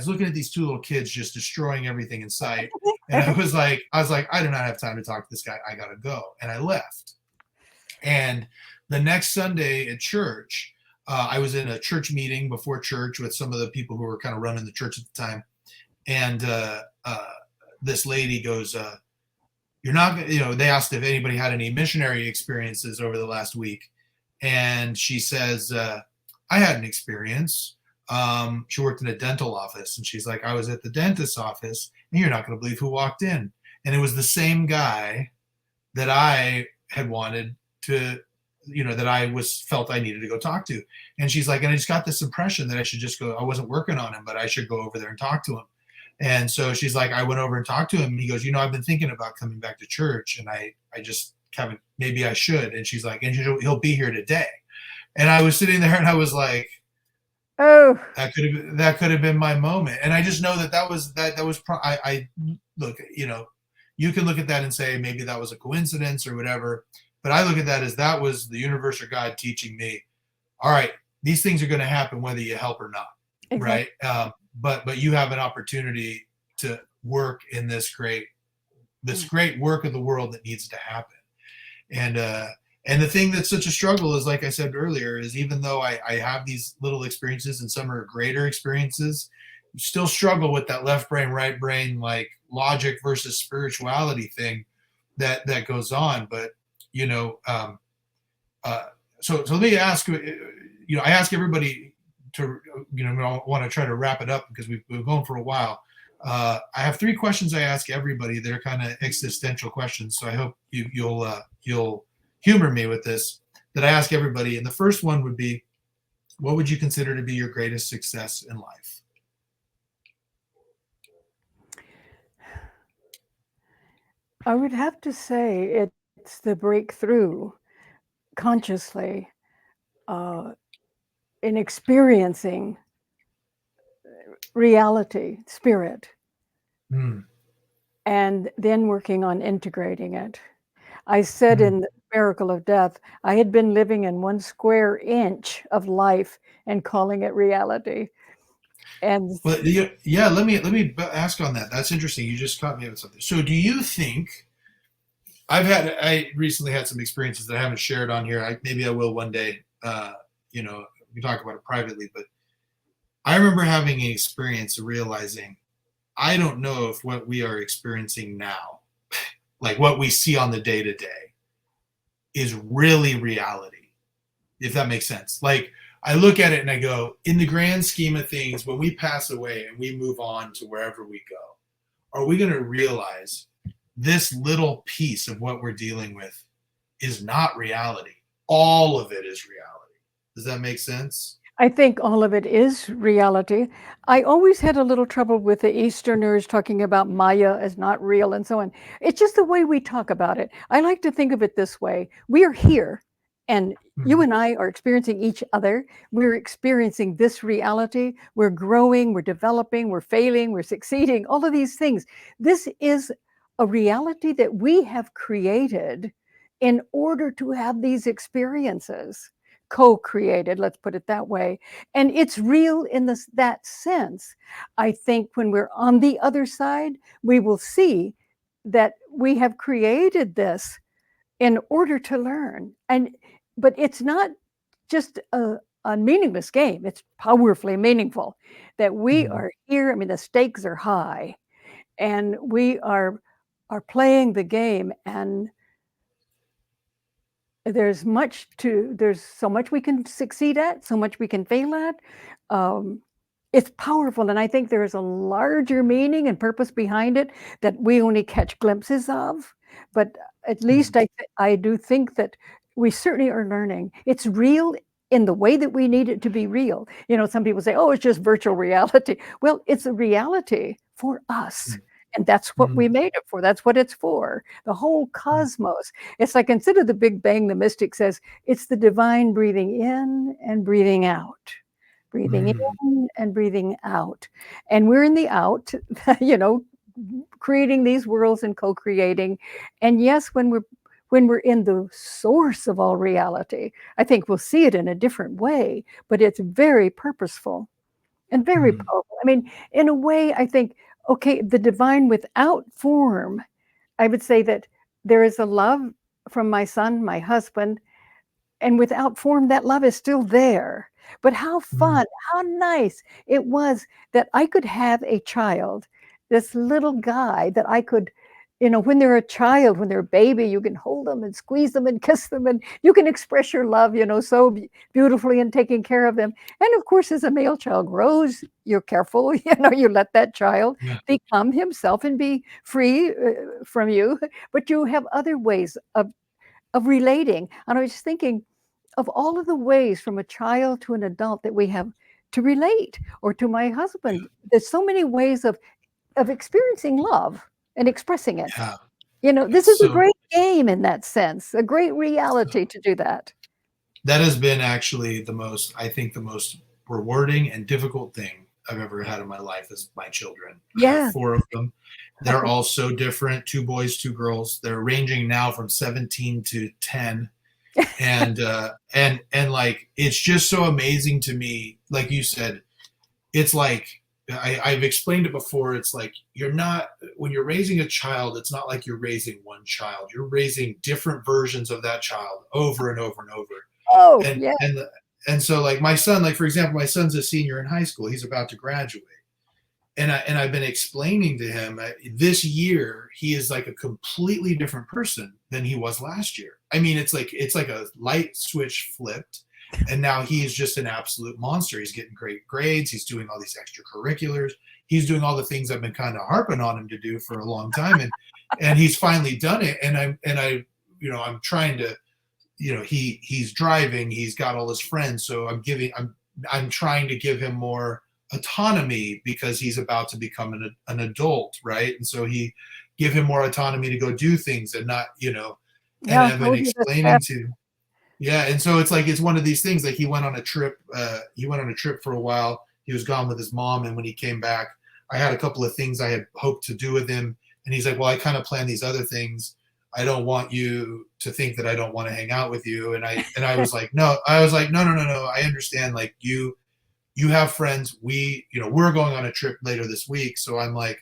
looking at these two little kids just destroying everything in sight. And I was like, I do not have time to talk to this guy. I gotta go. And I left. And the next Sunday at church, I was in a church meeting before church with some of the people who were kind of running the church at the time. And this lady goes, "You're not," you know, they asked if anybody had any missionary experiences over the last week. And she says, "I had an experience." She worked in a dental office, and she's like, "I was at the dentist's office, and you're not going to believe who walked in." And it was the same guy that I had wanted to, you know, that I felt I needed to go talk to. And she's like, and I just got this impression that I should just go. I wasn't working on him, but I should go over there and talk to him. And so she's like, I went over and talked to him, and he goes, "You know, I've been thinking about coming back to church, and I just haven't. Maybe I should." And she's like, "And he'll be here today." And I was sitting there, and I was like, Oh, that could have been my moment. And I just know that was I look, you know, you can look at that and say maybe that was a coincidence or whatever, but I look at that as that was the universe or God teaching me, all right, these things are going to happen whether you help or not, right? exactly. But you have an opportunity to work in this great work of the world that needs to happen. And the thing that's such a struggle is, like I said earlier, is even though I have these little experiences and some are greater experiences, you still struggle with that left brain, right brain, like logic versus spirituality thing that goes on. But you know, uh, so let me ask you know, I ask everybody to, you know, I want to try to wrap it up because we've been going for a while. I have three questions I ask everybody. They're kind of existential questions, so I hope you'll humor me with this. That I ask everybody, and the first one would be, what would you consider to be your greatest success in life? I would have to say it's the breakthrough consciously in experiencing reality, spirit, Hmm. and then working on integrating it. I said Hmm. in the Miracle of Death, I had been living in 1 square inch of life and calling it reality. And But yeah, let me ask on that. That's interesting. You just caught me with something. So, do you think I recently had some experiences that I haven't shared on here. Maybe I will one day. You know, we talk about it privately, but I remember having an experience of realizing I don't know if what we are experiencing now, like what we see on the day to day, is really reality, if that makes sense. Like, I look at it and I go, in the grand scheme of things, when we pass away and we move on to wherever we go, are we going to realize this little piece of what we're dealing with is not reality? All of it is reality. Does that make sense? I think all of it is reality. I always had a little trouble with the Easterners talking about Maya as not real and so on. It's just the way we talk about it. I like to think of it this way. We are here, and you Mhm. and I are experiencing each other. We're experiencing this reality. We're growing, we're developing, we're failing, we're succeeding, all of these things. This is a reality that we have created in order to have these experiences, co-created, let's put it that way. And it's real in that sense. I think when we're on the other side, we will see that we have created this in order to learn. But it's not just a meaningless game. It's powerfully meaningful that we Mhm. are here. I mean, the stakes are high, and we are playing the game, and there's so much we can succeed at, so much we can fail at. Um, it's powerful, and I think there's a larger meaning and purpose behind it that we only catch glimpses of. But at least Mhm. I do think that we certainly are learning. It's real in the way that we need it to be real. You know, some people say, "Oh, it's just virtual reality." Well, it's a reality for us, and that's what we Mhm. made it for. That's what it's for. The whole cosmos. It's like, consider the Big Bang. The mystic says it's the divine breathing in and breathing out, breathing Mhm. in and breathing out. And we're in the out, you know, creating these worlds and co-creating. And yes, when we're in the source of all reality, I think we'll see it in a different way, but it's very purposeful and very Mhm. powerful. I mean, in a way, I think, okay, the divine without form, I would say that there is a love from my son, my husband, and without form, that love is still there. But how Mhm. fun, how nice it was that I could have a child, this little guy that I could, you know, when they're a child, when they're a baby, you can hold them and squeeze them and kiss them, and you can express your love, you know, so beautifully in taking care of them. And of course, as a male child grows, you're careful, you know, you let that child Yeah. become himself and be free from you. But you have other ways of relating. And I was thinking of all of the ways from a child to an adult that we have to relate, or to my husband. There's so many ways of experiencing love and expressing it. Yeah. You know, this is a So, great game in that sense, a great so reality to do that. that has been actually I think the most rewarding and difficult thing I've ever had in my life is my children. I have Yeah. four of them. They're all so different, two boys, two girls. They're ranging now from 17 to 10. And like, it's just so amazing to me. Like you said, it's like I've explained it before. It's like you're not when you're raising a child. It's not like you're raising one child. You're raising different versions of that child over and over and over. Oh, And yeah. and so like my son, like for example, my son's a senior in high school. He's about to graduate, and I've been explaining to him this year he is like a completely different person than he was last year. I mean, it's like a light switch flipped, and now he is just an absolute monster. He's getting great grades. He's doing all these extracurriculars. He's doing all the things I've been kind of harping on him to do for a long time, and he's finally done it. And I I'm trying to he's driving. He's got all his friends, so I'm trying to give him more autonomy because he's about to become an adult, right? And so he give him more autonomy to go do things and not, and Yeah, I've been told you this explaining to, yeah. And so it's like, it's one of these things, like he went on a trip for a while. He was gone with his mom. And when he came back, I had a couple of things I had hoped to do with him. And he's like, well, I kind of plan these other things. I don't want you to think that I don't want to hang out with you. And I was like, no, no. I understand. Like you have friends. We're going on a trip later this week. So I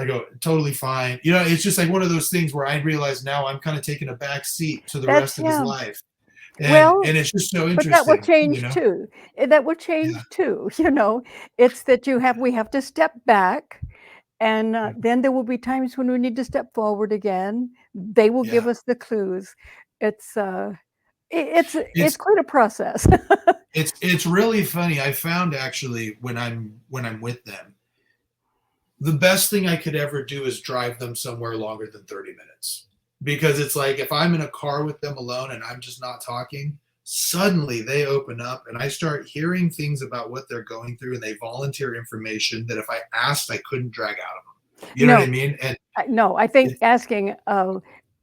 go, totally fine. It's just like one of those things where I realize now I'm kind of taking a back seat to the that's rest of his yeah. life. Well, And it's just so but that will interesting, change too. That will Yeah. change too, It's that we have to step back, and Yeah. then there will be times when we need to step forward again. They will give Yeah. us the clues. It's it's It's quite a process. it's really funny. I found actually when I'm with them, the best thing I could ever do is drive them somewhere longer than 30 minutes. Because it's like if I'm in a car with them alone and I'm just not talking, suddenly they open up and I start hearing things about what they're going through, and they volunteer information that if I asked, I couldn't drag out of them. You know what I No, mean? And no, I think it, asking,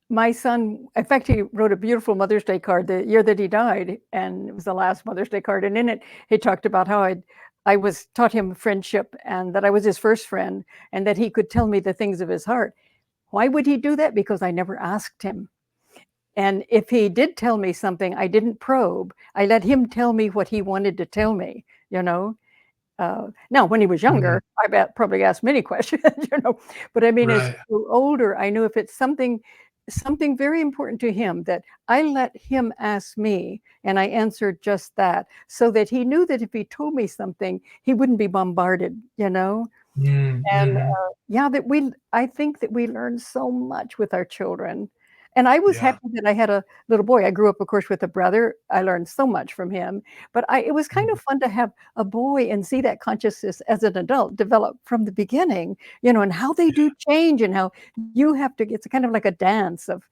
my son, in fact, he wrote a beautiful Mother's Day card the year that he died, and it was the last Mother's Day card, and in it, he talked about how I was taught him friendship and that I was his first friend and that he could tell me the things of his heart. Why would he do that? Because I never asked him. And if he did tell me something, I didn't probe. I let him tell me what he wanted to tell me, you know? Now, when he was Mhm. younger, probably asked many questions, But I mean, as he Right. grew older, I knew if it's something very important to him, that I let him ask me, and I answered just that, so that he knew that if he told me something, he wouldn't be bombarded. And Mm-hmm. yeah, I think that we learn so much with our children. And I was Yeah. happy that I had a little boy. I grew up, of course, with a brother. I learned so much from him. But it was kind Mhm. of fun to have a boy and see that consciousness as an adult develop from the beginning, and how they do change and how you have to, it's kind of like a dance of,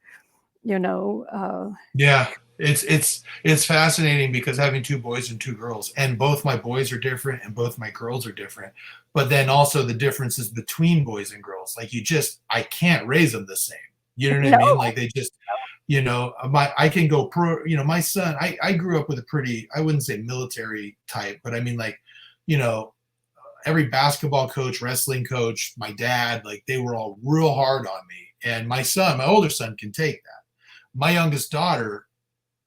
you know, uh, Yeah, it's fascinating because having two boys and two girls, and both my boys are different and both my girls are different. But then also the differences between boys and girls, like I can't raise them the same. You know what I no, mean? Like they just, I can go pro. My son, I grew up with a pretty, I wouldn't say military type, but I mean like, you know, every basketball coach, wrestling coach, my dad, like they were all real hard on me. And my older son can take that. My youngest daughter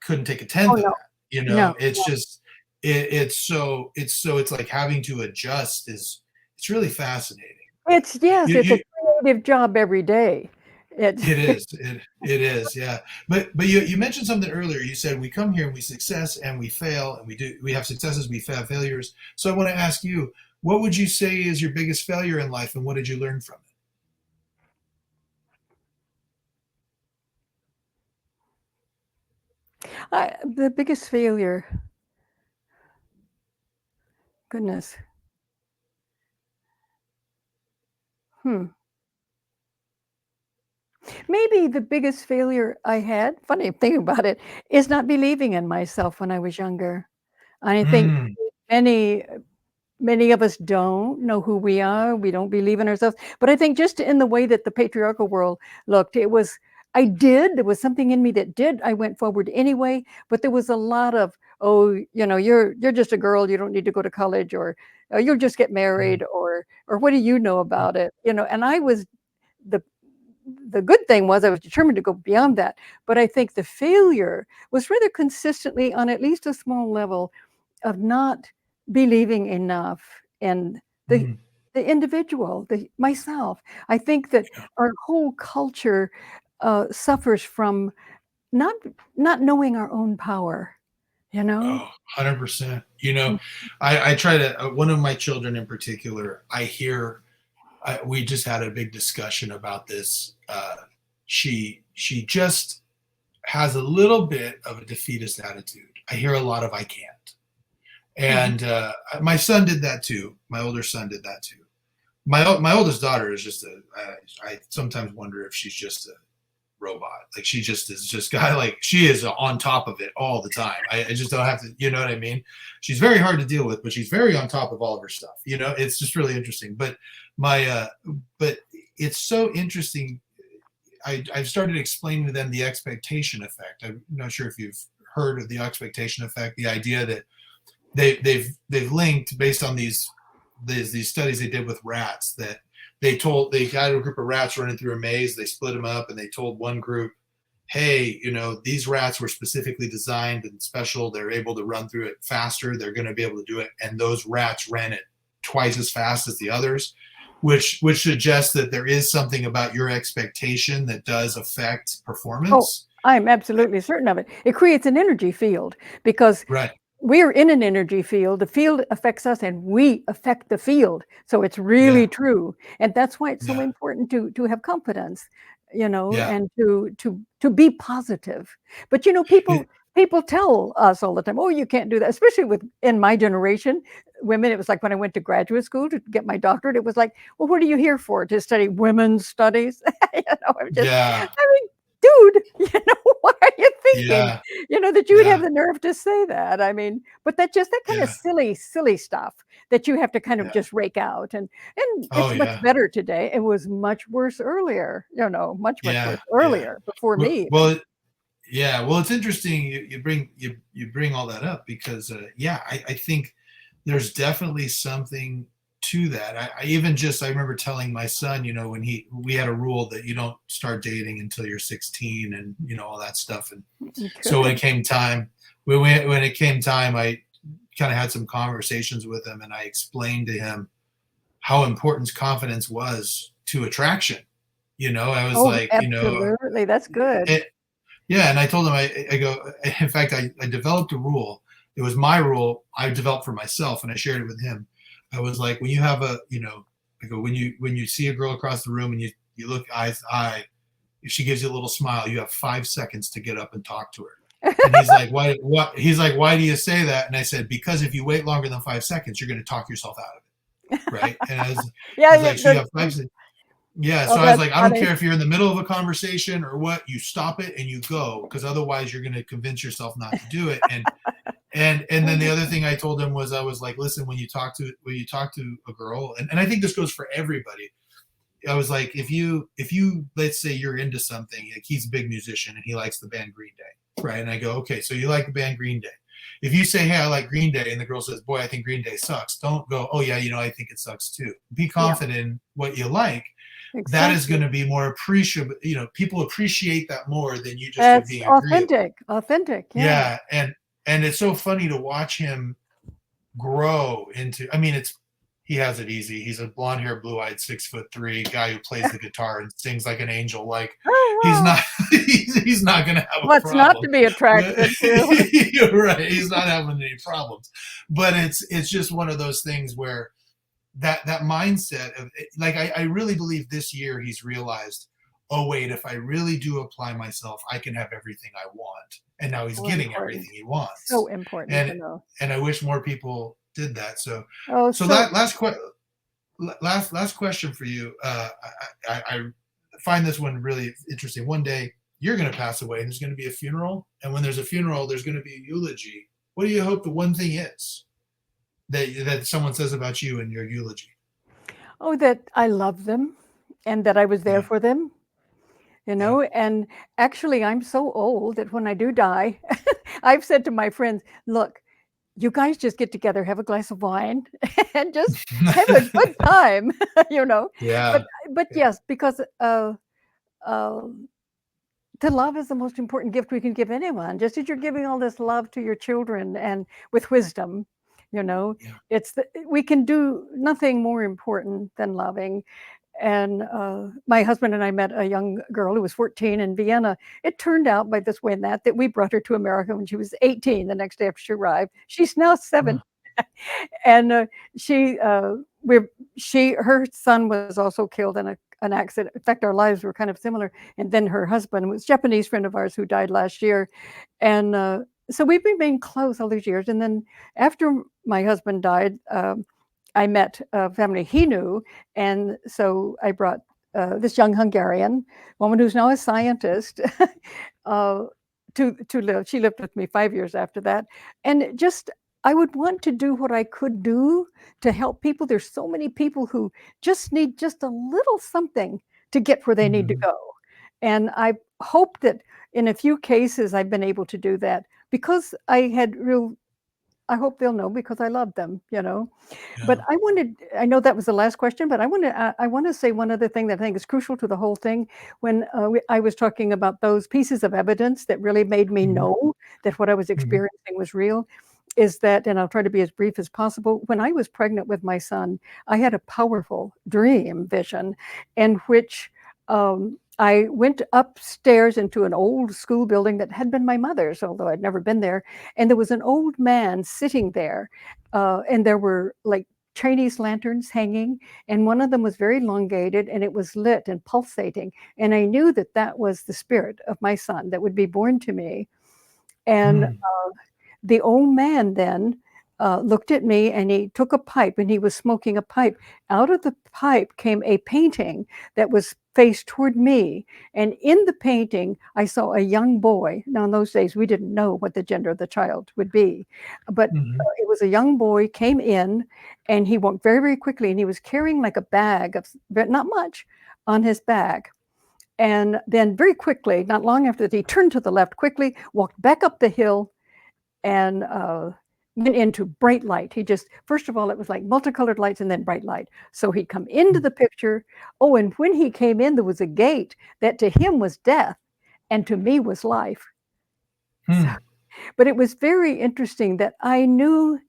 couldn't take a oh tenth of no, that. no. It's just it's like having to adjust it's really fascinating. Yes, You it's a you creative job every day. It, it is it is, yeah. But you mentioned something earlier. You said we come here and we success and we fail, and we have successes, we have failures. So I want to ask you, what would you say is your biggest failure in life, and what did you learn from the biggest failure, goodness. Hmm. Maybe the biggest failure I had, funny thing about it, is not believing in myself when I was younger. I it? think many many of us don't know who we are. We don't believe in ourselves. But I think just in the way that the patriarchal world looked, there was something in me that did. I went forward anyway, but there was a lot of, oh, you're just a girl, you don't need to go to college, or you'll just get married, or what do you know about it? And I was the the good thing was I was determined to go beyond that. But I think the failure was rather consistently on at least a small level of not believing enough in the Mm, the individual, the myself. I think that yeah. our whole culture suffers from not not knowing our own power, you know? Oh, 100%. Mm. I try to, one of my children in particular, we just had a big discussion about this. She just has a little bit of a defeatist attitude. I hear a lot of "I can't," Mhm. and my son did that too. My older son did that too. My oldest daughter is just I sometimes wonder if she's just a robot. Like she just is just got like she is on top of it all the time. I just don't have to, you know what I mean? She's very hard to deal with, but she's very on top of all of her stuff. It's just really interesting. My but it's so interesting. I've started explaining to them the expectation effect. I'm not sure if you've heard of the expectation effect, the idea that they've linked based on these studies they did with rats, that they got a group of rats running through a maze, they split them up, and they told one group, hey, these rats were specifically designed and special, they're able to run through it faster, they're going to be able to do it, and those rats ran it twice as fast as the others, which suggests that there is something about your expectation that does affect Oh, performance. I'm absolutely certain of it. It creates an energy field because Right. we're in an energy field. The field affects us and we affect the field. So it's Yeah. really true. And that's why it's so Yeah. important to have confidence, Yeah. and to be positive. But people tell us all the time, oh, you can't do that, especially with in my generation, women. It was like when I went to graduate school to get my doctorate, it was like, well, what are you here for? To study women's studies? Yeah. I mean, dude, what are you thinking? Yeah. That you would have Yeah. the nerve to say that. I mean, but that kind of Yeah. silly stuff that you have to kind of Yeah. just rake out. And Oh it's much yeah. better today. It was much worse earlier, much Yeah. worse Yeah. earlier before me even. Well, yeah. Well, it's interesting you bring all that up because yeah, I think there's definitely something to that. I remember telling my son, when we had a rule that you don't start dating until you're 16 and all that stuff. And so Good. when it came time, I kind of had some conversations with him and I explained to him how important confidence was to attraction. I was Oh, like, absolutely. That's good. it, yeah. And I told him, I go, in fact, I developed a rule. It was my rule I developed for myself and I shared it with him. I was like, when you have I go, when you see a girl across the room and you look eye to eye, if she gives you a little smile, you have 5 seconds to get up and talk to her. And he's like, why, what? He's like, why do you say that? And I said, because if you wait longer than 5 seconds, you're going to talk yourself out of it. Right. And I Yeah, was yeah. like, so you have 5 seconds. Yeah, Oh, so I was that's like, I don't funny. care if you're in the middle of a conversation or what, you stop it and you go, because otherwise you're going to convince yourself not to do it. And then the other thing I told him was, I was like, listen, when you talk to a girl, and I think this goes for everybody. I was like, if you let's say you're into something, like he's a big musician and he likes the band Green Day, right? And I go, okay, so you like the band Green Day. If you say, hey, I like Green Day, and the girl says, boy, I think Green Day sucks, don't go, oh yeah, I think it sucks too. Be Yeah, confident in what you like. That is exactly. going to be more appreciable. People appreciate that more than you just That's being agreeable. authentic. Authentic. Yeah. Yeah, and it's so funny to watch him grow into. I mean, he has it easy. He's a blonde hair, blue eyed, 6'3" guy who plays the guitar and sings like an angel. Like Oh, he's wow. not he's not going to have a What's not problem. to be But attracted to? you're right. He's not having any problems. But it's just one of those things where that mindset of like I really believe this year he's realized, oh wait, if I really do apply myself, I can have everything I want. And now he's So getting important. everything he So wants. important to And know. and I wish more people did that. So Oh, so so that last question for you. I find this one really interesting. One day you're going to pass away, and there's going to be a funeral. And when there's a funeral, there's going to be a eulogy. What do you hope the one thing is that someone says about you in your eulogy? that I love them and that I was there Yeah, for them, yeah. and actually I'm so old that when I do die, I've said to my friends, look, you guys just get together, have a glass of wine, and just have a good time, you know. But Yeah, but yeah, yes, because uh, to love is the most important gift we can give anyone. Just as you're giving all this love to your children and with wisdom, You know, Yeah. we can do nothing more important than loving. And my husband and I met a young girl who was 14 in Vienna. It turned out by this way and that we brought her to America when she was 18 the next day after she arrived. She's now 7. And she, we, her son was also killed in an accident. In fact, our lives were kind of similar. And then her husband was a Japanese friend of ours who died last year. And so we've remained close all these years. And then after my husband died, I met a family he knew, and so I brought this young Hungarian woman who's now a scientist to live. She lived with me 5 years after that, and just I would want to do what I could do to help people. There's so many people who just need just a little something to get where they need to go, and I hope that in a few cases I've been able to do that because I hope they'll know because I love them, you know. But I know that was the last question, but I want to say one other thing that I think is crucial to the whole thing. When I was talking about those pieces of evidence that really made me know that what I was experiencing was real, is that, and I'll try to be as brief as possible. When I was pregnant with my son, I had a powerful dream vision in which I went upstairs into an old school building that had been my mother's, although I'd never been there. And there was an old man sitting there, and there were like Chinese lanterns hanging, and one of them was very elongated and it was lit and pulsating. And I knew that that was the spirit of my son that would be born to me. And the old man then looked at me and he took a pipe and he was smoking a pipe. Out of the pipe came a painting that was faced toward me. And in the painting, I saw a young boy. Now, in those days, we didn't know what the gender of the child would be, but it was a young boy came in and he walked very, very quickly and he was carrying like a bag of, but not much, on his back. And then very quickly, not long after that, he turned to the left quickly, walked back up the hill, and went into bright light. He just, first of all, it was like multicolored lights and then bright light. So he'd come into the picture. Oh, and when he came in, there was a gate that to him was death and to me was life. So, but it was very interesting that I knew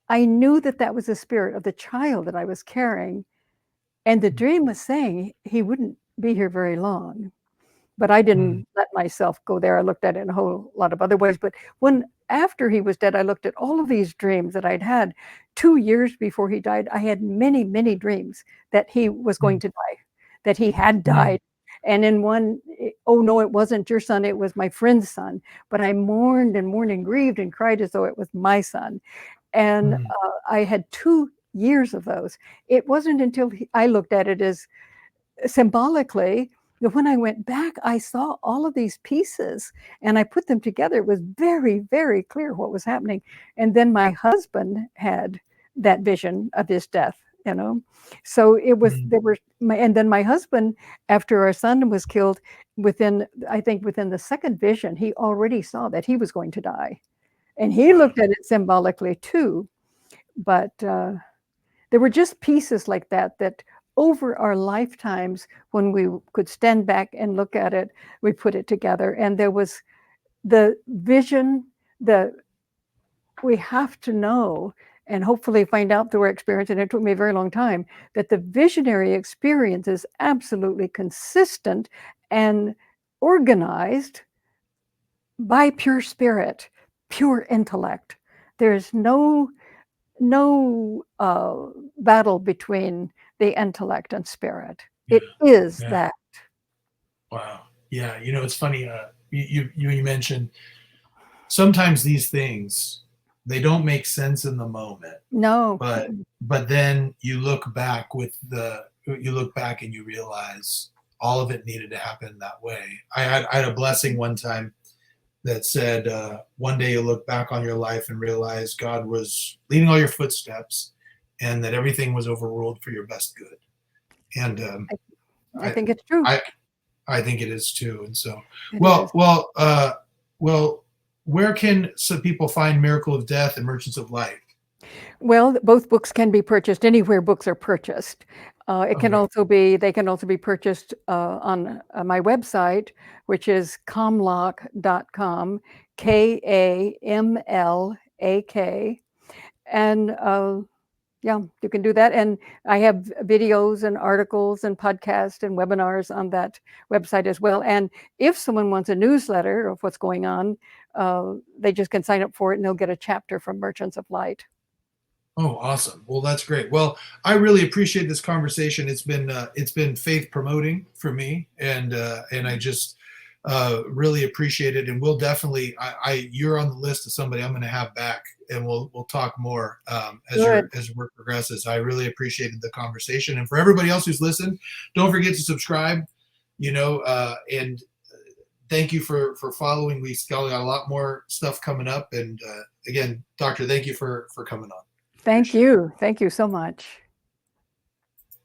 that that was the spirit of the child that I was carrying. And the dream was saying he wouldn't be here very long. But I didn't let myself go there. I looked at it in a whole lot of other ways. But after he was dead, I looked at all of these dreams that I'd had 2 years before he died. I had many, many dreams that he was going to die, that he had died. And in one, oh no, it wasn't your son, it was my friend's son. But I mourned and mourned and grieved and cried as though it was my son. And I had 2 years of those. It wasn't until I looked at it as symbolically, when I went back, I saw all of these pieces and I put them together. It was very, very clear what was happening. And then my husband had that vision of his death, you know. So it was, and then my husband, after our son was killed, within the second vision, he already saw that he was going to die. And he looked at it symbolically too. But there were just pieces like that over our lifetimes, when we could stand back and look at it, we put it together. And there was the vision that we have to know and hopefully find out through our experience, and it took me a very long time, that the visionary experience is absolutely consistent and organized by pure spirit, pure intellect. There's no battle between the intellect and spirit. It is that. Wow. Yeah. You know, it's funny. You mentioned sometimes these things, they don't make sense in the moment. No. But then you look back and you realize all of it needed to happen that way. I had a blessing one time that said, one day you'll look back on your life and realize God was leading all your footsteps and that everything was overruled for your best good. And I think it's true. I think it is too. And so, well, where can some people find Miracle of Death and Merchants of Light? Well, both books can be purchased anywhere books are purchased. They can also be purchased on my website, which is kamlak.com, Kamlak. And yeah, you can do that. And I have videos and articles and podcasts and webinars on that website as well. And if someone wants a newsletter of what's going on, they just can sign up for it and they'll get a chapter from Merchants of Light. Oh, awesome. Well, that's great. Well, I really appreciate this conversation. It's been faith promoting for me, and I just really appreciate it. And we'll definitely, you're on the list of somebody I'm going to have back, and we'll talk more as work progresses. I really appreciated the conversation, and for everybody else who's listened, don't forget to subscribe. And thank you for following. We got a lot more stuff coming up, and again, Doctor, thank you for coming on. Thank you. Thank you so much.